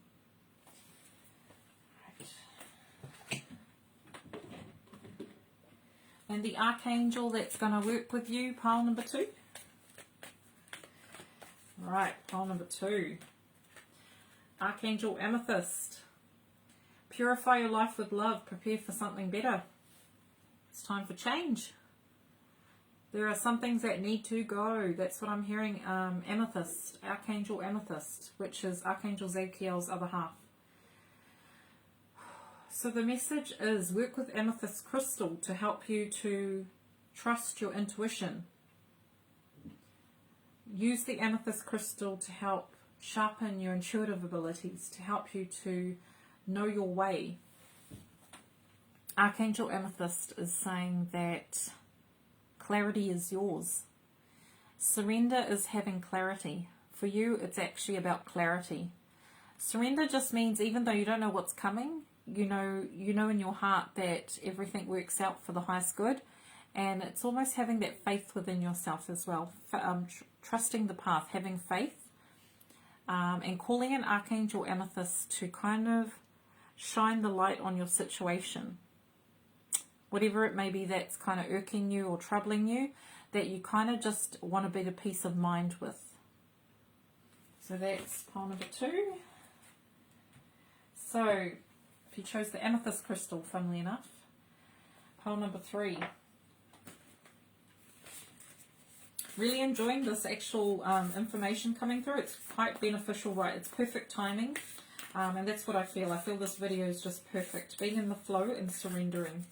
And the archangel that's going to work with you, pile number 2. Right, pile number 2. Archangel Amethyst. Purify your life with love. Prepare for something better. It's time for change. There are some things that need to go. That's what I'm hearing. Amethyst, Archangel Amethyst, which is Archangel Zadkiel's other half. So the message is work with amethyst crystal to help you to trust your intuition. Use the amethyst crystal to help sharpen your intuitive abilities, to help you to know your way. Archangel Amethyst is saying that clarity is yours. Surrender is having clarity. For you, it's actually about clarity. Surrender just means even though you don't know what's coming, you know in your heart that everything works out for the highest good, and it's almost having that faith within yourself as well, trusting the path, having faith, and calling in Archangel Amethyst to kind of shine the light on your situation, whatever it may be that's kind of irking you or troubling you, that you kind of just want a better peace of mind with. So that's pile number 2. So if you chose the amethyst crystal, funnily enough, pile number 3. Really enjoying this actual information coming through. It's quite beneficial, right? It's perfect timing, and that's what I feel. I feel this video is just perfect. Being in the flow and surrendering.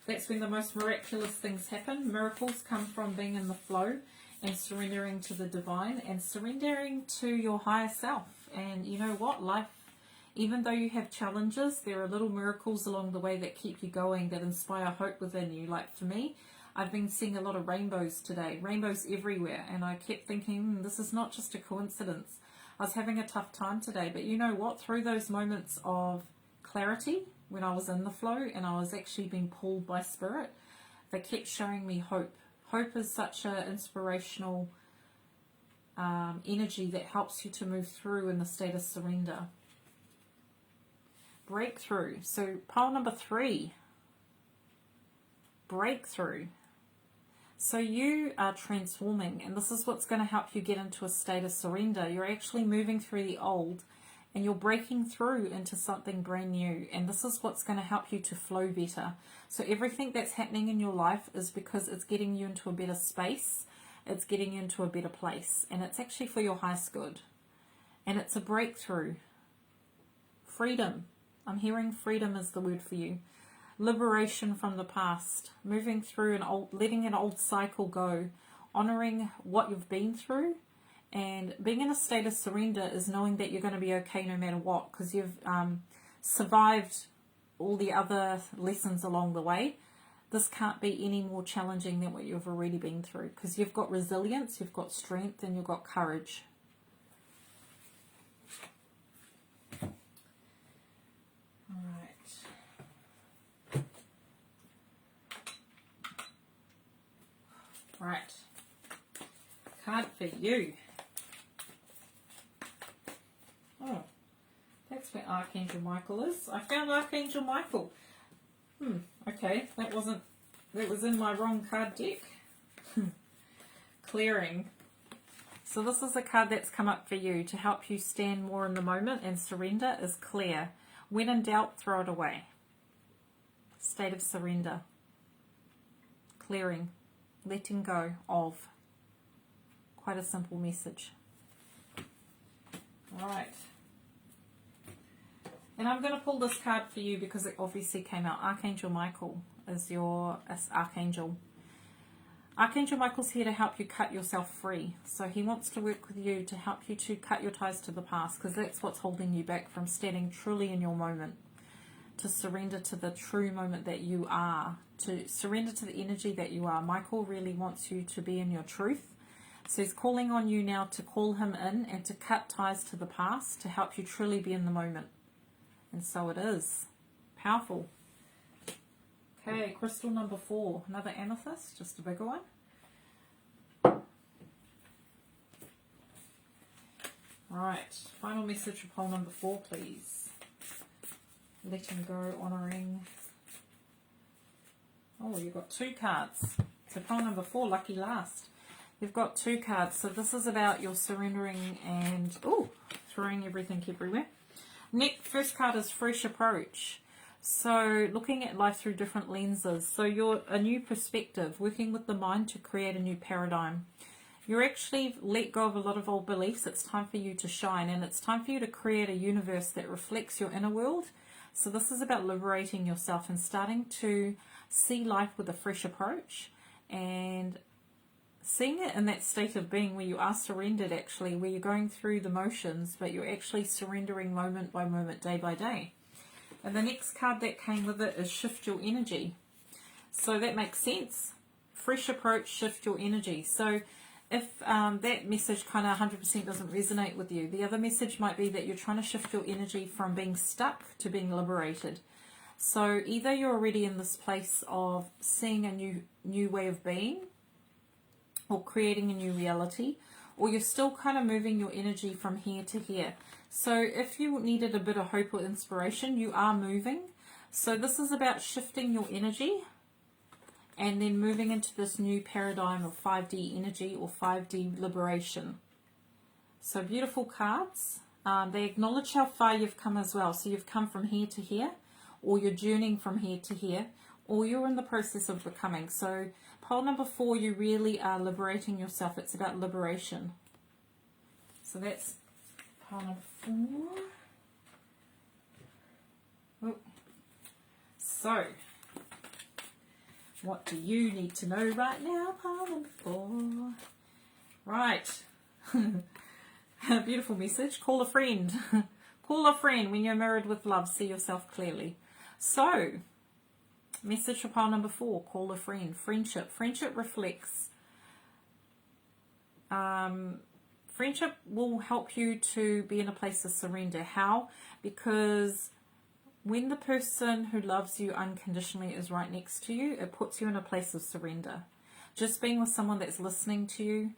That's when the most miraculous things happen. Miracles come from being in the flow and surrendering to the divine and surrendering to your higher self. And you know what? Life, even though you have challenges, there are little miracles along the way that keep you going, that inspire hope within you. Like for me, I've been seeing a lot of rainbows today, rainbows everywhere, and I kept thinking, this is not just a coincidence. I was having a tough time today, but you know what? Through those moments of clarity, when I was in the flow and I was actually being pulled by spirit, they kept showing me hope. Hope is such an inspirational energy that helps you to move through in the state of surrender. Breakthrough. So pile number 3. Breakthrough. So you are transforming, and this is what's going to help you get into a state of surrender. You're actually moving through the old and you're breaking through into something brand new, and this is what's going to help you to flow better. So everything that's happening in your life is because it's getting you into a better space, it's getting you into a better place, and it's actually for your highest good. And it's a breakthrough. Freedom. I'm hearing freedom is the word for you. Liberation from the past, moving through letting an old cycle go, honoring what you've been through, and being in a state of surrender is knowing that you're going to be okay no matter what, because you've survived all the other lessons along the way. This can't be any more challenging than what you've already been through, because you've got resilience, you've got strength, and you've got courage. Right, card for you. Oh, that's where Archangel Michael is. I found Archangel Michael. Okay, that was in my wrong card deck. Clearing. So this is a card that's come up for you to help you stand more in the moment and surrender is clear. When in doubt, throw it away. State of surrender. Clearing. Letting go of. Quite a simple message. Alright. And I'm going to pull this card for you because it obviously came out. Archangel Michael is your archangel. Archangel Michael's here to help you cut yourself free. So he wants to work with you to help you to cut your ties to the past, because that's what's holding you back from standing truly in your moment, to surrender to the true moment that you are, to surrender to the energy that you are. Michael really wants you to be in your truth. So he's calling on you now to call him in and to cut ties to the past, to help you truly be in the moment. And so it is. Powerful. Okay, crystal number 4. Another amethyst, just a bigger one. Alright, final message for pole number 4, please. Letting go, honouring. Oh, you've got 2 cards. So pole number 4, lucky last. You've got 2 cards. So this is about your surrendering and throwing everything everywhere. First card is fresh approach. So looking at life through different lenses. So you're a new perspective, working with the mind to create a new paradigm. You're actually let go of a lot of old beliefs. It's time for you to shine, and it's time for you to create a universe that reflects your inner world. So this is about liberating yourself and starting to see life with a fresh approach, and seeing it in that state of being where you are surrendered, actually, where you're going through the motions, but you're actually surrendering moment by moment, day by day. And the next card that came with it is shift your energy. So that makes sense. Fresh approach, shift your energy. So if that message kind of 100% doesn't resonate with you, the other message might be that you're trying to shift your energy from being stuck to being liberated. So either you're already in this place of seeing a new way of being, or creating a new reality, or you're still kind of moving your energy from here to here. So if you needed a bit of hope or inspiration, you are moving. So this is about shifting your energy and then moving into this new paradigm of 5D energy or 5D liberation. So beautiful cards. They acknowledge how far you've come as well. So you've come from here to here, or you're journeying from here to here, or you're in the process of becoming. So pole number 4, you really are liberating yourself. It's about liberation. So that's pole number 4. Oh. So, what do you need to know right now, pole number 4? Right. A beautiful message. Call a friend. Call a friend. When you're mirrored with love, see yourself clearly. So, message for pile number 4, call a friend. Friendship. Friendship reflects. Friendship will help you to be in a place of surrender. How? Because when the person who loves you unconditionally is right next to you, it puts you in a place of surrender. Just being with someone that's listening to you.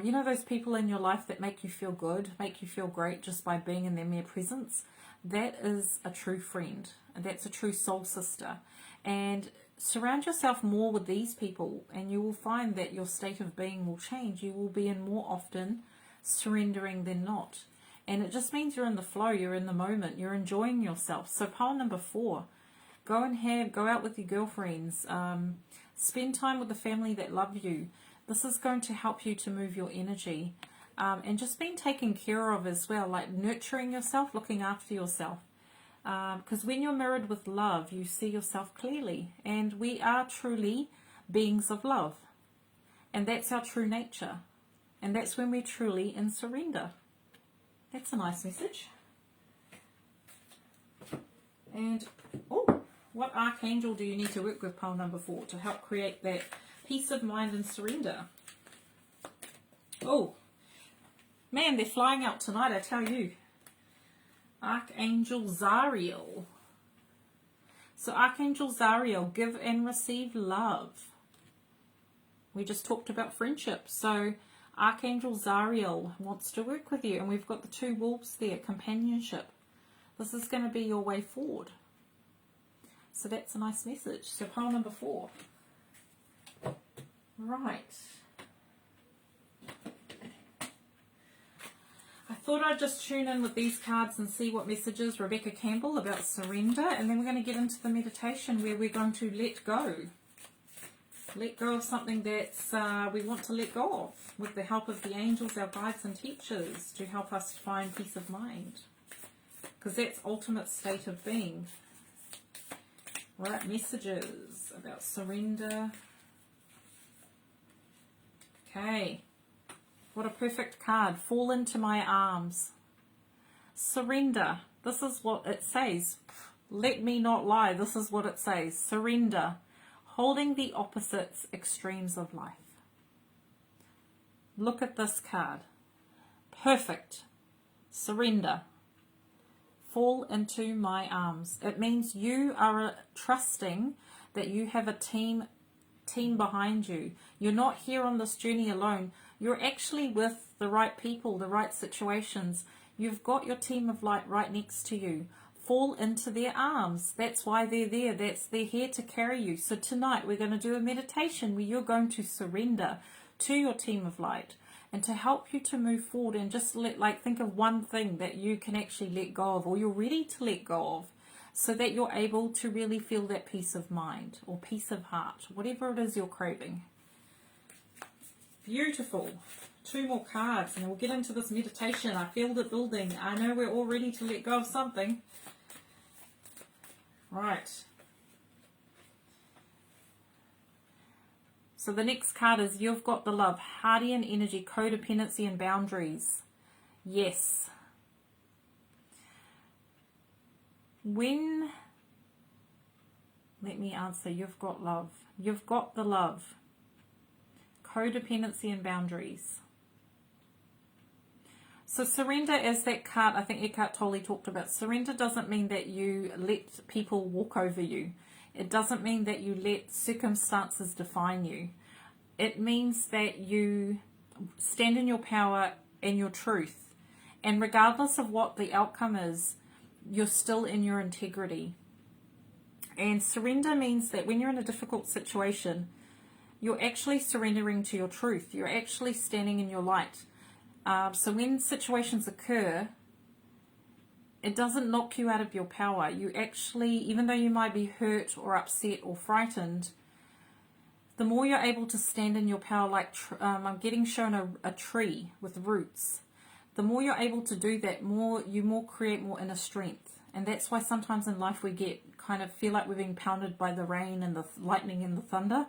You know those people in your life that make you feel good, make you feel great just by being in their mere presence? That is a true friend. That's a true soul sister. And surround yourself more with these people, and you will find that your state of being will change. You will be in more often surrendering than not. And it just means you're in the flow, you're in the moment, you're enjoying yourself. So pile number 4, go out with your girlfriends, spend time with the family that love you. This is going to help you to move your energy, and just being taken care of as well, like nurturing yourself, looking after yourself. Because when you're mirrored with love, you see yourself clearly, and we are truly beings of love, and that's our true nature, and that's when we're truly in surrender. That's a nice message. And what archangel do you need to work with, pile number 4, to help create that peace of mind and surrender? Oh man, they're flying out tonight, I tell you. Archangel Zariel. So Archangel Zariel, give and receive love. We just talked about friendship. So Archangel Zariel wants to work with you. And we've got the 2 wolves there, companionship. This is going to be your way forward. So that's a nice message. So pile number 4. Right. I thought I'd just tune in with these cards and see what messages Rebecca Campbell about surrender, and then we're going to get into the meditation where we're going to let go. Let go of something that we want to let go of with the help of the angels, our guides and teachers, to help us find peace of mind. Because that's ultimate state of being. Right, messages about surrender. Okay. What a perfect card. Fall into my arms. Surrender. This is what it says. Let me not lie. This is what it says. Surrender. Holding the opposites extremes of life. Look at this card. Perfect. Surrender. Fall into my arms. It means you are trusting that you have a team behind you. You're not here on this journey alone. You're actually with the right people, the right situations. You've got your team of light right next to you. Fall into their arms. That's why they're there. They're here to carry you. So tonight we're going to do a meditation where you're going to surrender to your team of light, and to help you to move forward, and just think of one thing that you can actually let go of, or you're ready to let go of, so that you're able to really feel that peace of mind or peace of heart, whatever it is you're craving. Beautiful. 2 more cards and we'll get into this meditation. I feel it building. I know we're all ready to let go of something. Right. So the next card is you've got the love, hardy and energy, codependency and boundaries. Yes. Let me answer, you've got love. You've got the love, codependency and boundaries. So surrender, as that card, I think Eckhart Tolle talked about, surrender doesn't mean that you let people walk over you. It doesn't mean that you let circumstances define you. It means that you stand in your power and your truth. And regardless of what the outcome is, you're still in your integrity. And surrender means that when you're in a difficult situation, you're actually surrendering to your truth. You're actually standing in your light. So when situations occur, it doesn't knock you out of your power. You actually, even though you might be hurt or upset or frightened, the more you're able to stand in your power, I'm getting shown a tree with roots. The more you're able to do that, you create more inner strength. And that's why sometimes in life we feel like we're being pounded by the rain and the lightning and the thunder.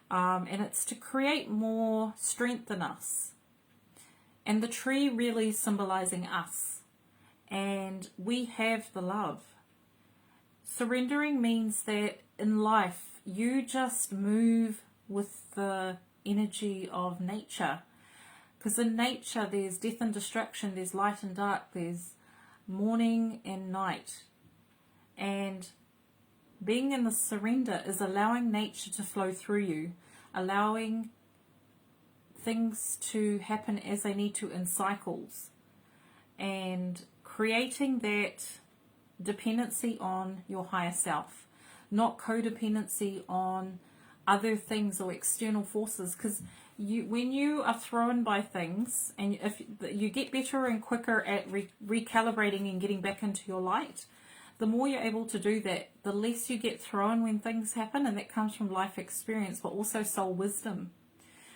And it's to create more strength in us. And the tree really symbolizing us. And we have the love. Surrendering means that in life, you just move with the energy of nature. Because in nature, there's death and destruction, there's light and dark, there's morning and night. And being in the surrender is allowing nature to flow through you, allowing things to happen as they need to in cycles, and creating that dependency on your higher self, not codependency on other things or external forces. Because when you are thrown by things, and if you get better and quicker at recalibrating and getting back into your light, the more you're able to do that, the less you get thrown when things happen. And that comes from life experience, but also soul wisdom.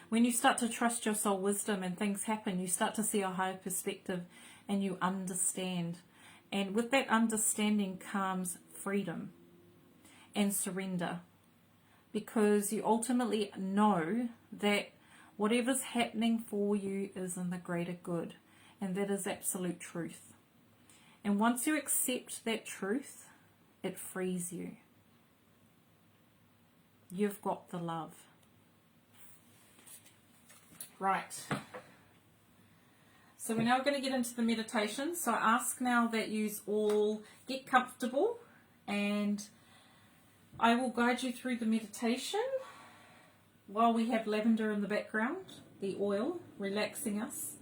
When you start to trust your soul wisdom and things happen, you start to see a higher perspective and you understand. And with that understanding comes freedom and surrender, because you ultimately know that whatever's happening for you is in the greater good, and that is absolute truth. And once you accept that truth, it frees you. You've got the love. Right. So we're now going to get into the meditation. So I ask now that you all get comfortable, and I will guide you through the meditation while we have lavender in the background, the oil, relaxing us.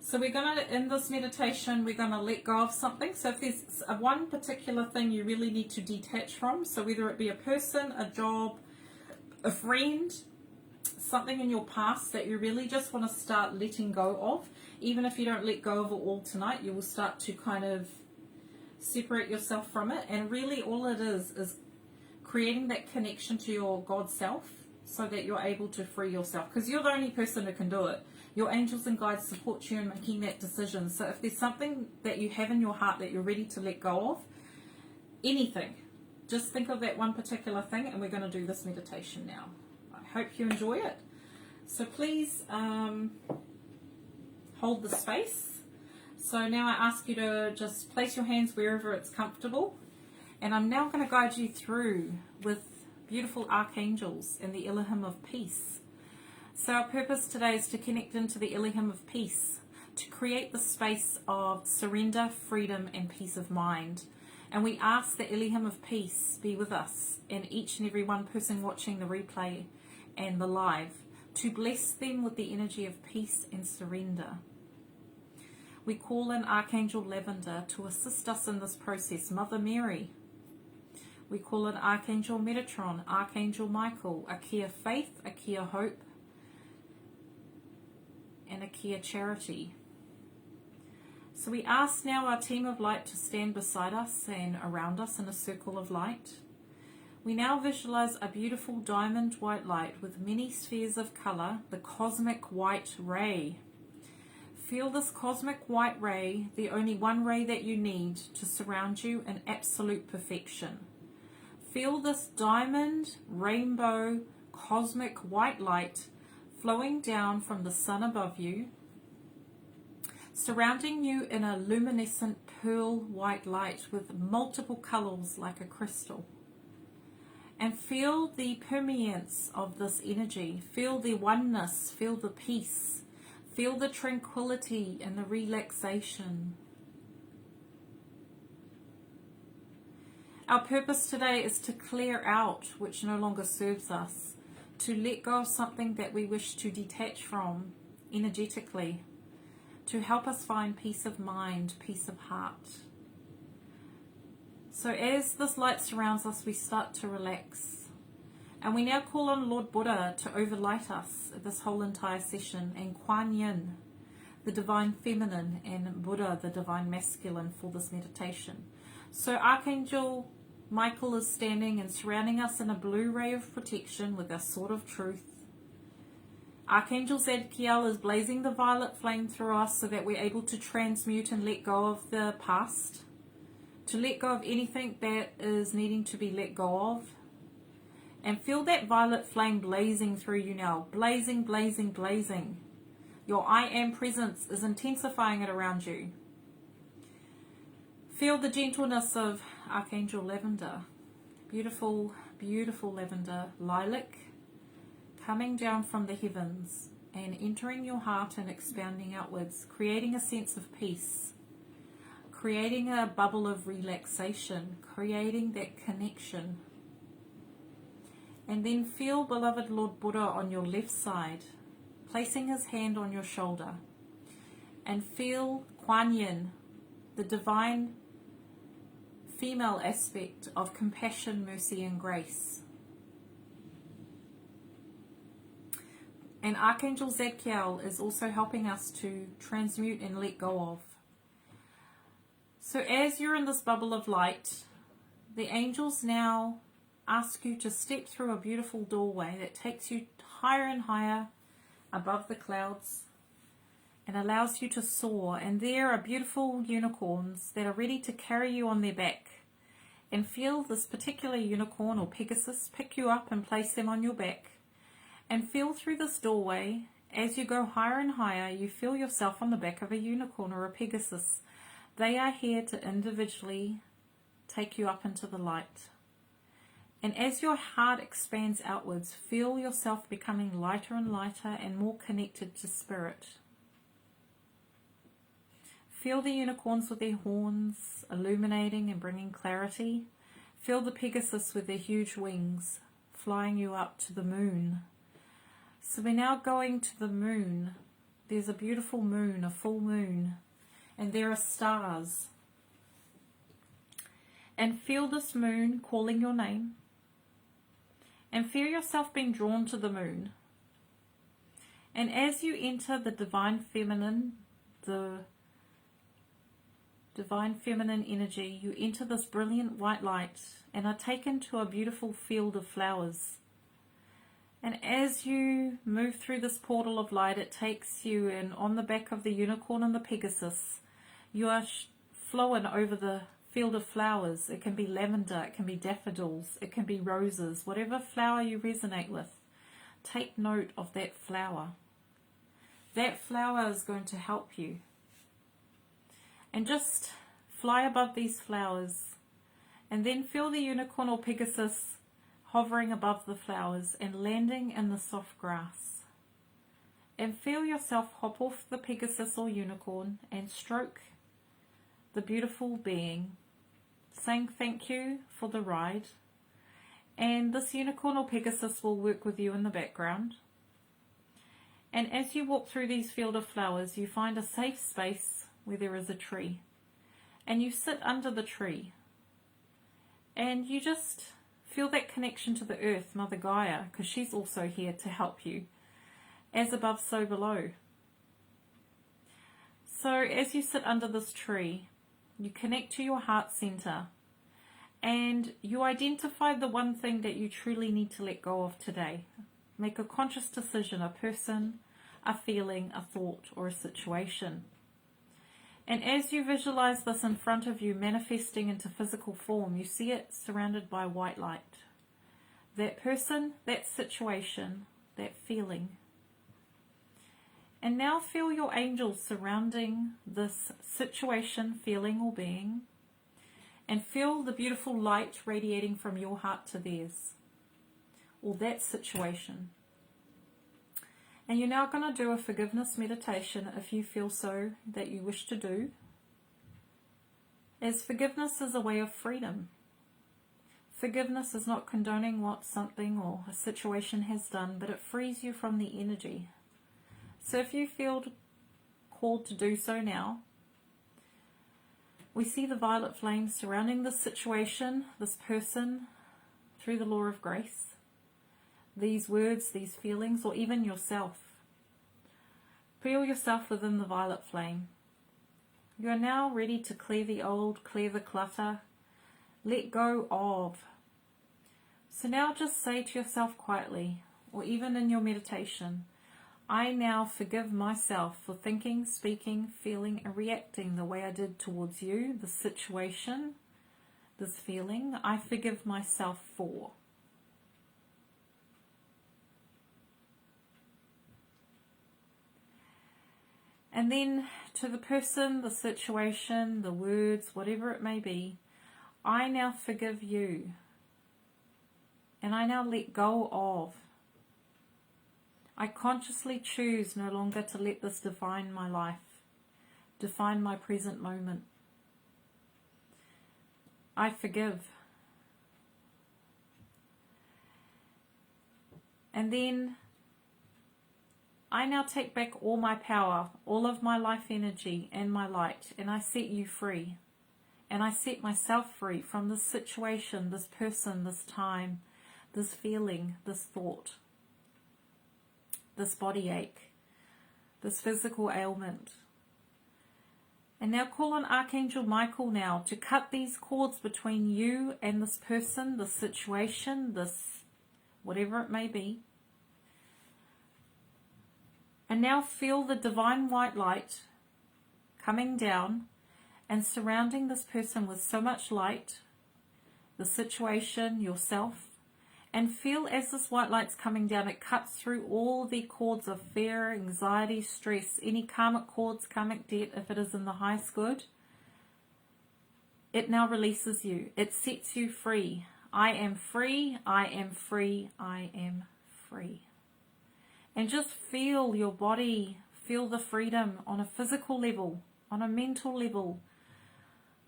So we're going to, in this meditation, we're going to let go of something. So if there's one particular thing you really need to detach from, so whether it be a person, a job, a friend, something in your past that you really just want to start letting go of, even if you don't let go of it all tonight, you will start to kind of separate yourself from it. And really all it is creating that connection to your God self, so that you're able to free yourself, because you're the only person who can do it. Your angels and guides support you in making that decision. So if there's something that you have in your heart that you're ready to let go of, anything, just think of that one particular thing, and we're going to do this meditation now. I hope you enjoy it. So please hold the space. So now I ask you to just place your hands wherever it's comfortable. And I'm now going to guide you through with beautiful archangels and the Elohim of Peace. So our purpose today is to connect into the Elohim of Peace, to create the space of surrender, freedom, and peace of mind. And we ask the Elohim of Peace be with us and each and every one person watching the replay and the live, to bless them with the energy of peace and surrender. We call in Archangel Lavender to assist us in this process, Mother Mary. We call in Archangel Metatron, Archangel Michael, Akia Faith, Akia Hope, and Akia Charity. So we ask now our team of light to stand beside us and around us in a circle of light. We now visualize a beautiful diamond white light with many spheres of color, the cosmic white ray. Feel this cosmic white ray, the only one ray that you need to surround you in absolute perfection. Feel this diamond, rainbow, cosmic white light flowing down from the sun above you, surrounding you in a luminescent pearl white light with multiple colors like a crystal. And feel the permeance of this energy. Feel the oneness, feel the peace, feel the tranquility and the relaxation. Our purpose today is to clear out which no longer serves us, to let go of something that we wish to detach from energetically, to help us find peace of mind, peace of heart. So as this light surrounds us, we start to relax. And we now call on Lord Buddha to overlight us this whole entire session, and Kuan Yin, the divine feminine, and Buddha, the divine masculine, for this meditation. So Archangel Michael is standing and surrounding us in a blue ray of protection with a sword of truth. Archangel Zadkiel is blazing the violet flame through us so that we're able to transmute and let go of the past, to let go of anything that is needing to be let go of. And feel that violet flame blazing through you now. Blazing, blazing, blazing. Your I Am presence is intensifying it around you. Feel the gentleness of Archangel Lavender. Beautiful, beautiful lavender, lilac, coming down from the heavens and entering your heart and expanding outwards, creating a sense of peace, creating a bubble of relaxation, creating that connection. And then feel beloved Lord Buddha on your left side, placing his hand on your shoulder. And feel Kuan Yin, the divine female aspect of compassion, mercy and grace. And Archangel Zadkiel is also helping us to transmute and let go of. So as you're in this bubble of light, the angels now ask you to step through a beautiful doorway that takes you higher and higher above the clouds and allows you to soar. And there are beautiful unicorns that are ready to carry you on their back. And feel this particular unicorn or Pegasus pick you up and place them on your back. And feel through this doorway, as you go higher and higher, you feel yourself on the back of a unicorn or a Pegasus. They are here to individually take you up into the light. And as your heart expands outwards, feel yourself becoming lighter and lighter and more connected to spirit. Feel the unicorns with their horns illuminating and bringing clarity. Feel the Pegasus with their huge wings flying you up to the moon. So we're now going to the moon. There's a beautiful moon, a full moon, and there are stars. And feel this moon calling your name. And feel yourself being drawn to the moon. And as you enter the divine feminine, the divine feminine energy, you enter this brilliant white light and are taken to a beautiful field of flowers. And as you move through this portal of light, it takes you, and on the back of the unicorn and the Pegasus, you are flowing over the field of flowers. It can be lavender, it can be daffodils, it can be roses, whatever flower you resonate with. take note of that flower. That flower is going to help you. And just fly above these flowers, and then feel the unicorn or Pegasus hovering above the flowers and landing in the soft grass. And feel yourself hop off the Pegasus or unicorn and stroke the beautiful being, saying thank you for the ride. And this unicorn or Pegasus will work with you in the background. And as you walk through these field of flowers, you find a safe space where there is a tree. And you sit under the tree. And you just feel that connection to the earth, Mother Gaia, because she's also here to help you. As above, so below. So as you sit under this tree, you connect to your heart center. And you identify the one thing that you truly need to let go of today. Make a conscious decision, a person, a feeling, a thought, or a situation. And as you visualize this in front of you, manifesting into physical form, you see it surrounded by white light. That person, that situation, that feeling. And now feel your angels surrounding this situation, feeling, or being. And feel the beautiful light radiating from your heart to theirs, or that situation. And you're now going to do a forgiveness meditation if you feel so that you wish to do, as forgiveness is a way of freedom. Forgiveness is not condoning what something or a situation has done, but it frees you from the energy. So if you feel called to do so now, we see the violet flames surrounding this situation, this person, through the law of grace. These words, these feelings, or even yourself. Feel yourself within the violet flame. You are now ready to clear the old, clear the clutter, let go of. So now just say to yourself quietly, or even in your meditation, I now forgive myself for thinking, speaking, feeling, and reacting the way I did towards you, the situation, this feeling. I forgive myself for. And then to the person, the situation, the words, whatever it may be, I now forgive you. And I now let go of. I consciously choose no longer to let this define my life, define my present moment. I forgive. And then I now take back all my power, all of my life energy and my light, and I set you free. And I set myself free from this situation, this person, this time, this feeling, this thought, this body ache, this physical ailment. And now call on Archangel Michael now to cut these cords between you and this person, this situation, this whatever it may be. And now feel the divine white light coming down and surrounding this person with so much light, the situation, yourself, and feel as this white light's coming down, it cuts through all the cords of fear, anxiety, stress, any karmic cords, karmic debt, if it is in the highest good. It now releases you. It sets you free. I am free, I am free, I am free. And just feel your body, feel the freedom on a physical level, on a mental level,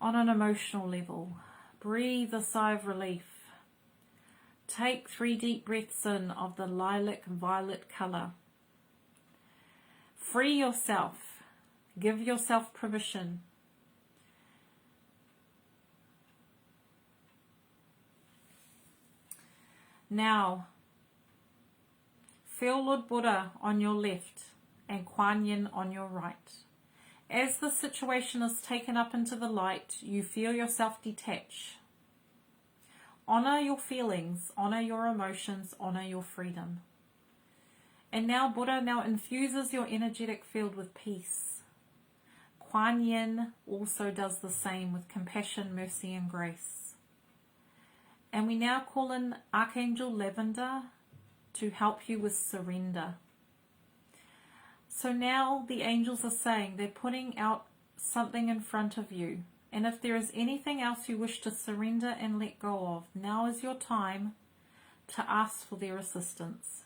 on an emotional level. Breathe a sigh of relief. Take 3 deep breaths in of the lilac violet colour. Free yourself. Give yourself permission. Now, feel Lord Buddha on your left and Kuan Yin on your right. As the situation is taken up into the light, you feel yourself detach. Honor your feelings, honor your emotions, honor your freedom. And now Buddha now infuses your energetic field with peace. Kuan Yin also does the same with compassion, mercy, and grace. And we now call in Archangel Lavender to help you with surrender. So now the angels are saying they're putting out something in front of you. And if there is anything else you wish to surrender and let go of, now is your time to ask for their assistance.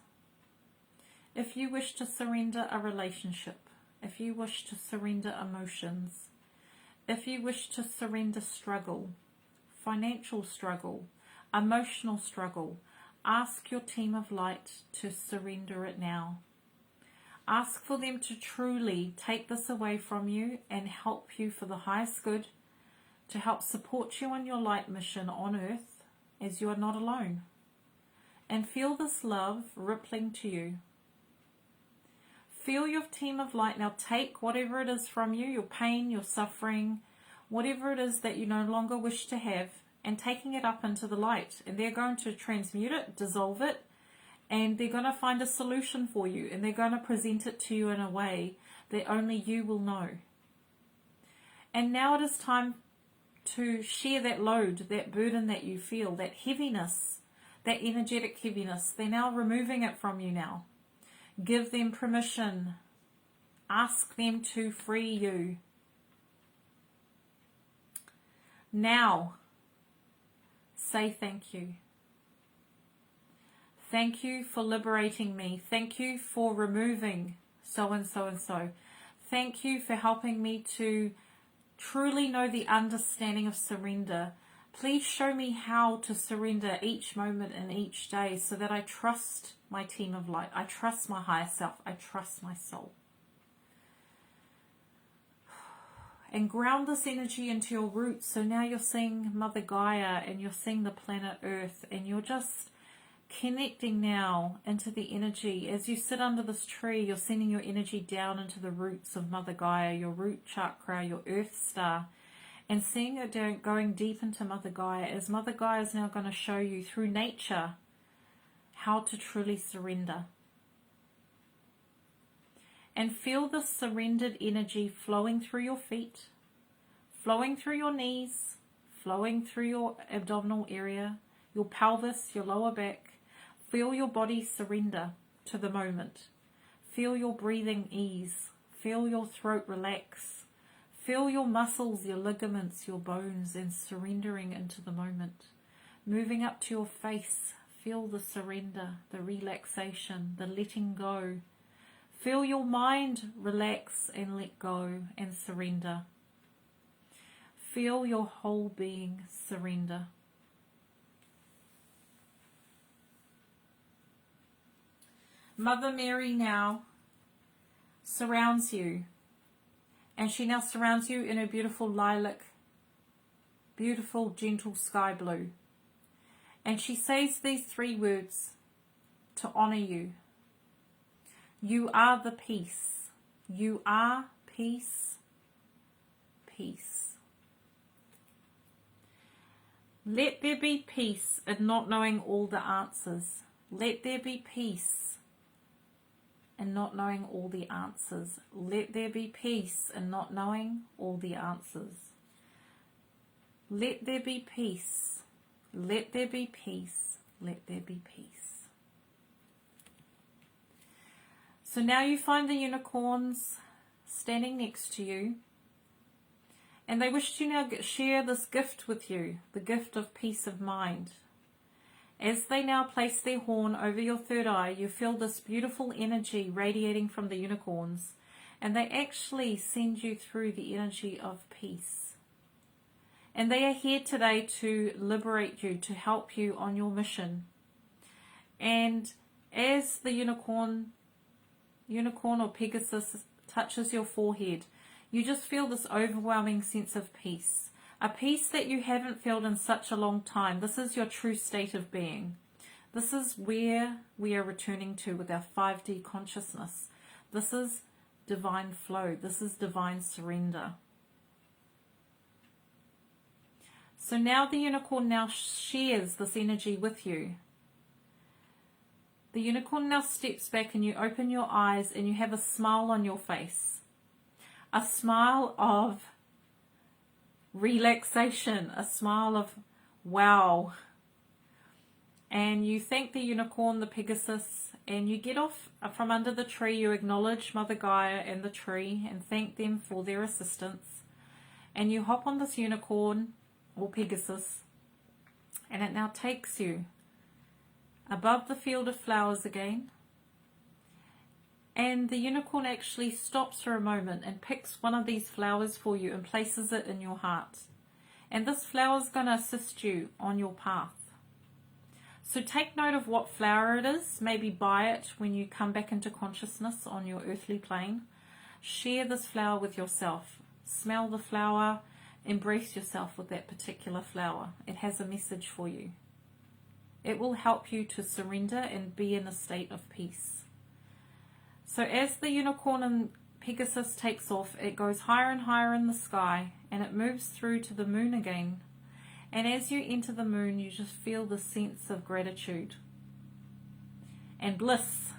If you wish to surrender a relationship, if you wish to surrender emotions, if you wish to surrender struggle, financial struggle, emotional struggle, ask your team of light to surrender it now. Ask for them to truly take this away from you and help you for the highest good, to help support you on your light mission on earth as you are not alone. And feel this love rippling to you. Feel your team of light now take whatever it is from you, your pain, your suffering, whatever it is that you no longer wish to have, and taking it up into the light. And they're going to transmute it, dissolve it, and they're going to find a solution for you, and they're going to present it to you in a way that only you will know. And now it is time to share that load, that burden that you feel, that heaviness, that energetic heaviness. They're now removing it from you now. Give them permission. Ask them to free you. Now, say thank you. Thank you for liberating me. Thank you for removing so and so and so. Thank you for helping me to truly know the understanding of surrender. Please show me how to surrender each moment and each day so that I trust my team of light. I trust my higher self. I trust my soul. And ground this energy into your roots. So now you're seeing Mother Gaia and you're seeing the planet Earth, and you're just connecting now into the energy. As you sit under this tree, you're sending your energy down into the roots of Mother Gaia, your root chakra, your earth star, and seeing it going deep into Mother Gaia, as Mother Gaia is now going to show you through nature how to truly surrender. And feel this surrendered energy flowing through your feet, flowing through your knees, flowing through your abdominal area, your pelvis, your lower back. Feel your body surrender to the moment. Feel your breathing ease. Feel your throat relax. Feel your muscles, your ligaments, your bones, and surrendering into the moment. Moving up to your face, feel the surrender, the relaxation, the letting go. Feel your mind relax and let go and surrender. Feel your whole being surrender. Mother Mary now surrounds you, and she now surrounds you in a beautiful lilac, beautiful gentle sky blue. And she says these 3 words to honor you. You are the peace. You are peace. Peace. Let there be peace in not knowing all the answers. Let there be peace in not knowing all the answers. Let there be peace in not knowing all the answers. Let there be peace. Let there be peace. Let there be peace. So now you find the unicorns standing next to you, and they wish to now share this gift with you, the gift of peace of mind. As they now place their horn over your third eye, you feel this beautiful energy radiating from the unicorns, and they actually send you through the energy of peace. And they are here today to liberate you, to help you on your mission. And as the unicorn or Pegasus touches your forehead, you just feel this overwhelming sense of peace. A peace that you haven't felt in such a long time. This is your true state of being. This is where we are returning to with our 5D consciousness. This is divine flow. This is divine surrender. So now the unicorn now shares this energy with you. The unicorn now steps back and you open your eyes and you have a smile on your face. A smile of relaxation, a smile of wow. and you thank the unicorn, the Pegasus, and you get off from under the tree. You acknowledge Mother Gaia and the tree and thank them for their assistance. And you hop on this unicorn or Pegasus, and it now takes you above the field of flowers again. And the unicorn actually stops for a moment and picks one of these flowers for you and places it in your heart. And this flower is going to assist you on your path. So take note of what flower it is. Maybe buy it when you come back into consciousness on your earthly plane. Share this flower with yourself. Smell the flower. Embrace yourself with that particular flower. It has a message for you. It will help you to surrender and be in a state of peace. So as the unicorn and Pegasus takes off, it goes higher and higher in the sky, and it moves through to the moon again. And as you enter the moon, you just feel the sense of gratitude and bliss.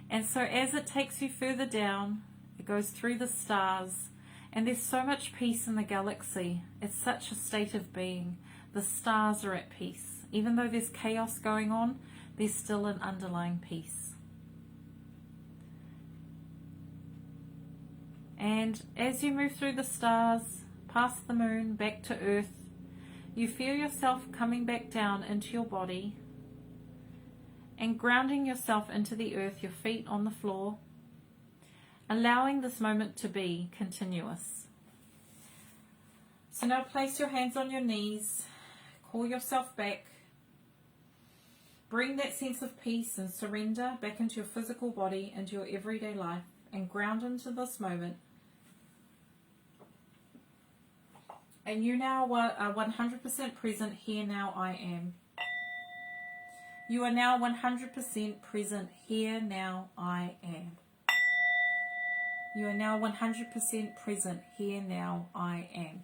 And so as it takes you further down, it goes through the stars, and there's so much peace in the galaxy. It's such a state of being. The stars are at peace. Even though there's chaos going on, there's still an underlying peace. And as you move through the stars, past the moon, back to Earth, you feel yourself coming back down into your body and grounding yourself into the earth, your feet on the floor, allowing this moment to be continuous. So now place your hands on your knees, call yourself back, bring that sense of peace and surrender back into your physical body, into your everyday life, and ground into this moment. And you now are 100% present here, now, I am. You are now 100% present here, now, I am. You are now 100% present here, now, I am.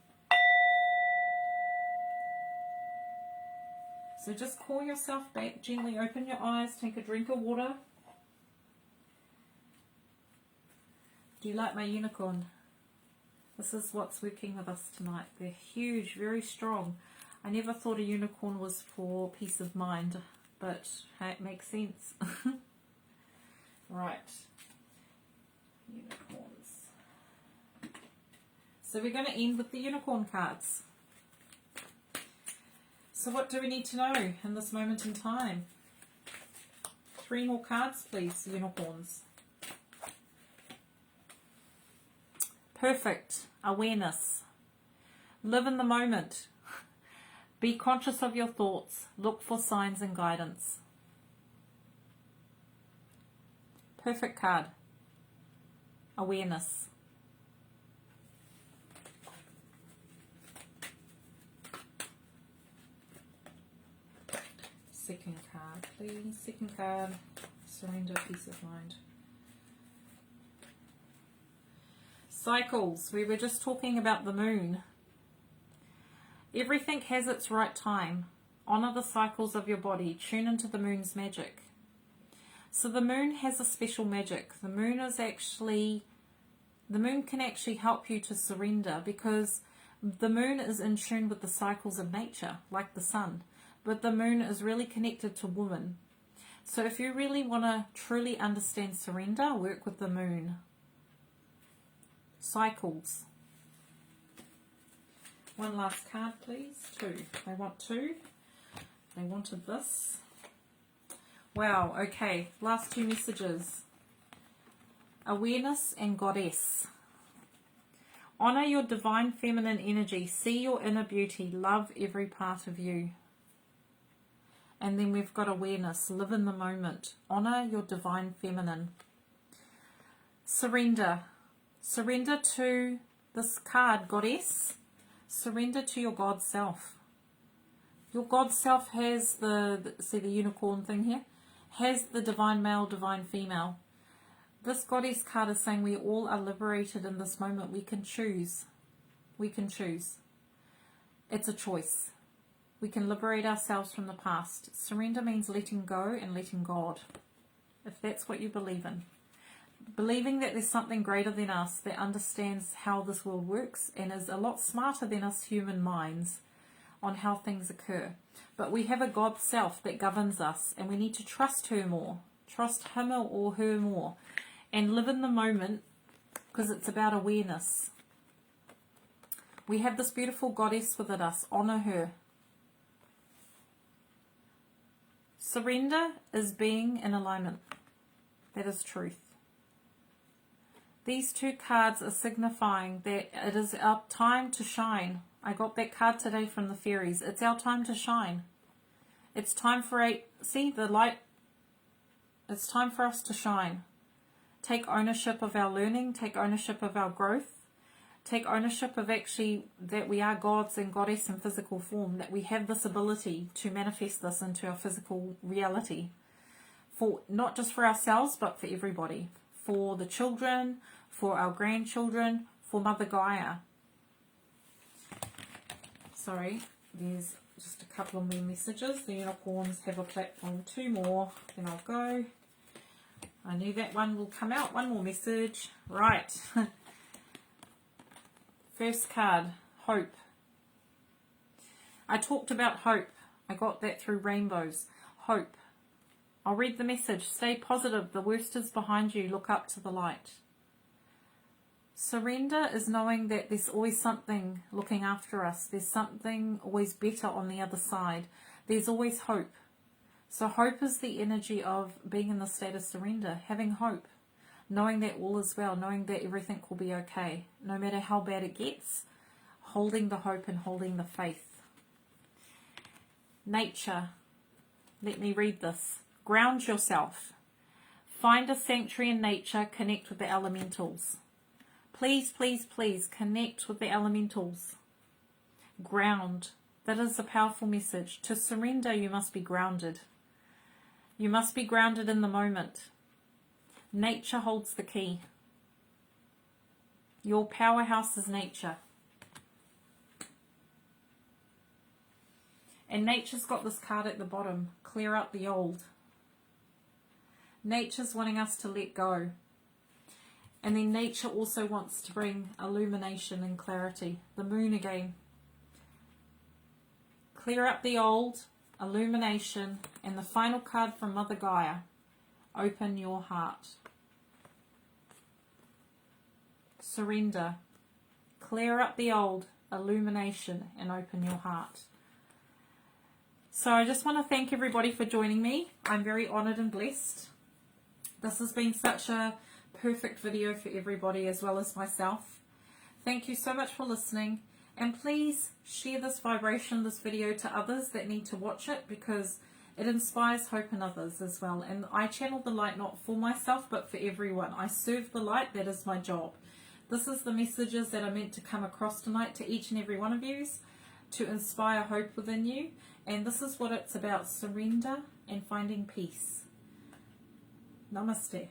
So just call yourself back, gently open your eyes, take a drink of water. Do you like my unicorn? This is what's working with us tonight. They're huge, very strong. I never thought a unicorn was for peace of mind, but hey, it makes sense. Right. Unicorns. So we're going to end with the unicorn cards. So what do we need to know in this moment in time? 3 more cards, please, unicorns. Perfect. Awareness. Live in the moment. Be conscious of your thoughts. Look for signs and guidance. Perfect card. Awareness. Second card, please. Second card. Surrender, peace of mind. Cycles. We were just talking about the moon. Everything has its right time. Honor the cycles of your body. Tune into the moon's magic. So the moon has a special magic. The moon can actually help you to surrender, because the moon is in tune with the cycles of nature, like the sun. But the moon is really connected to woman. So if you really want to truly understand surrender, work with the moon. Cycles. One last card, please. 2. They want 2. They wanted this. Wow, okay. Last 2 messages. Awareness and Goddess. Honor your divine feminine energy. See your inner beauty. Love every part of you. And then we've got awareness. Live in the moment. Honor your divine feminine. Surrender. Surrender to this card, Goddess. Surrender to your God self. Your God self has see the unicorn thing here, has the divine male, divine female. This Goddess card is saying we all are liberated in this moment. We can choose. We can choose. It's a choice. We can liberate ourselves from the past. Surrender means letting go and letting God, if that's what you believe in. Believing that there's something greater than us that understands how this world works and is a lot smarter than us human minds. on how things occur. But we have a God self that governs us, and we need to trust her more, trust him or her more, and live in the moment, because it's about awareness. We have this beautiful goddess within us. Honor her. Surrender is being in alignment. That is truth. These two cards are signifying that it is our time to shine. I got that card today from the fairies. It's our time to shine. It's time for see the light. It's time for us to shine. Take ownership of our learning. Take ownership of our growth. Take ownership of actually that we are gods and goddess in physical form. That we have this ability to manifest this into our physical reality. For not just for ourselves, but for everybody. For the children, for our grandchildren, for Mother Gaia. Sorry, there's just a couple of more messages. The unicorns have a platform. 2 more, then I'll go. I knew that one will come out. 1 more message. Right. First card, hope. I talked about hope. I got that through rainbows. Hope. I'll read the message. Stay positive. The worst is behind you. Look up to the light. Surrender is knowing that there's always something looking after us. There's something always better on the other side. There's always hope. So hope is the energy of being in the state of surrender, having hope, knowing that all is well, knowing that everything will be okay, no matter how bad it gets, holding the hope and holding the faith. Nature. Let me read this. Ground yourself. Find a sanctuary in nature. Connect with the elementals. Please, please, please connect with the elementals. Ground. That is a powerful message. To surrender, you must be grounded. You must be grounded in the moment. Nature holds the key. Your powerhouse is nature. And nature's got this card at the bottom. Clear up the old. Nature's wanting us to let go. And then nature also wants to bring illumination and clarity. The moon again. Clear up the old, illumination, and the final card from Mother Gaia. Open your heart. Surrender. Clear up the old, illumination, and open your heart. So I just want to thank everybody for joining me. I'm very honoured and blessed. This has been such a perfect video for everybody as well as myself. Thank you so much for listening, and please share this vibration, this video, to others that need to watch it, because it inspires hope in others as well. And I channel the light not for myself but for everyone. I serve the light. That is my job. This is the messages that are meant to come across tonight to each and every one of you, to inspire hope within you. And this is what it's about: surrender and finding peace. Namaste.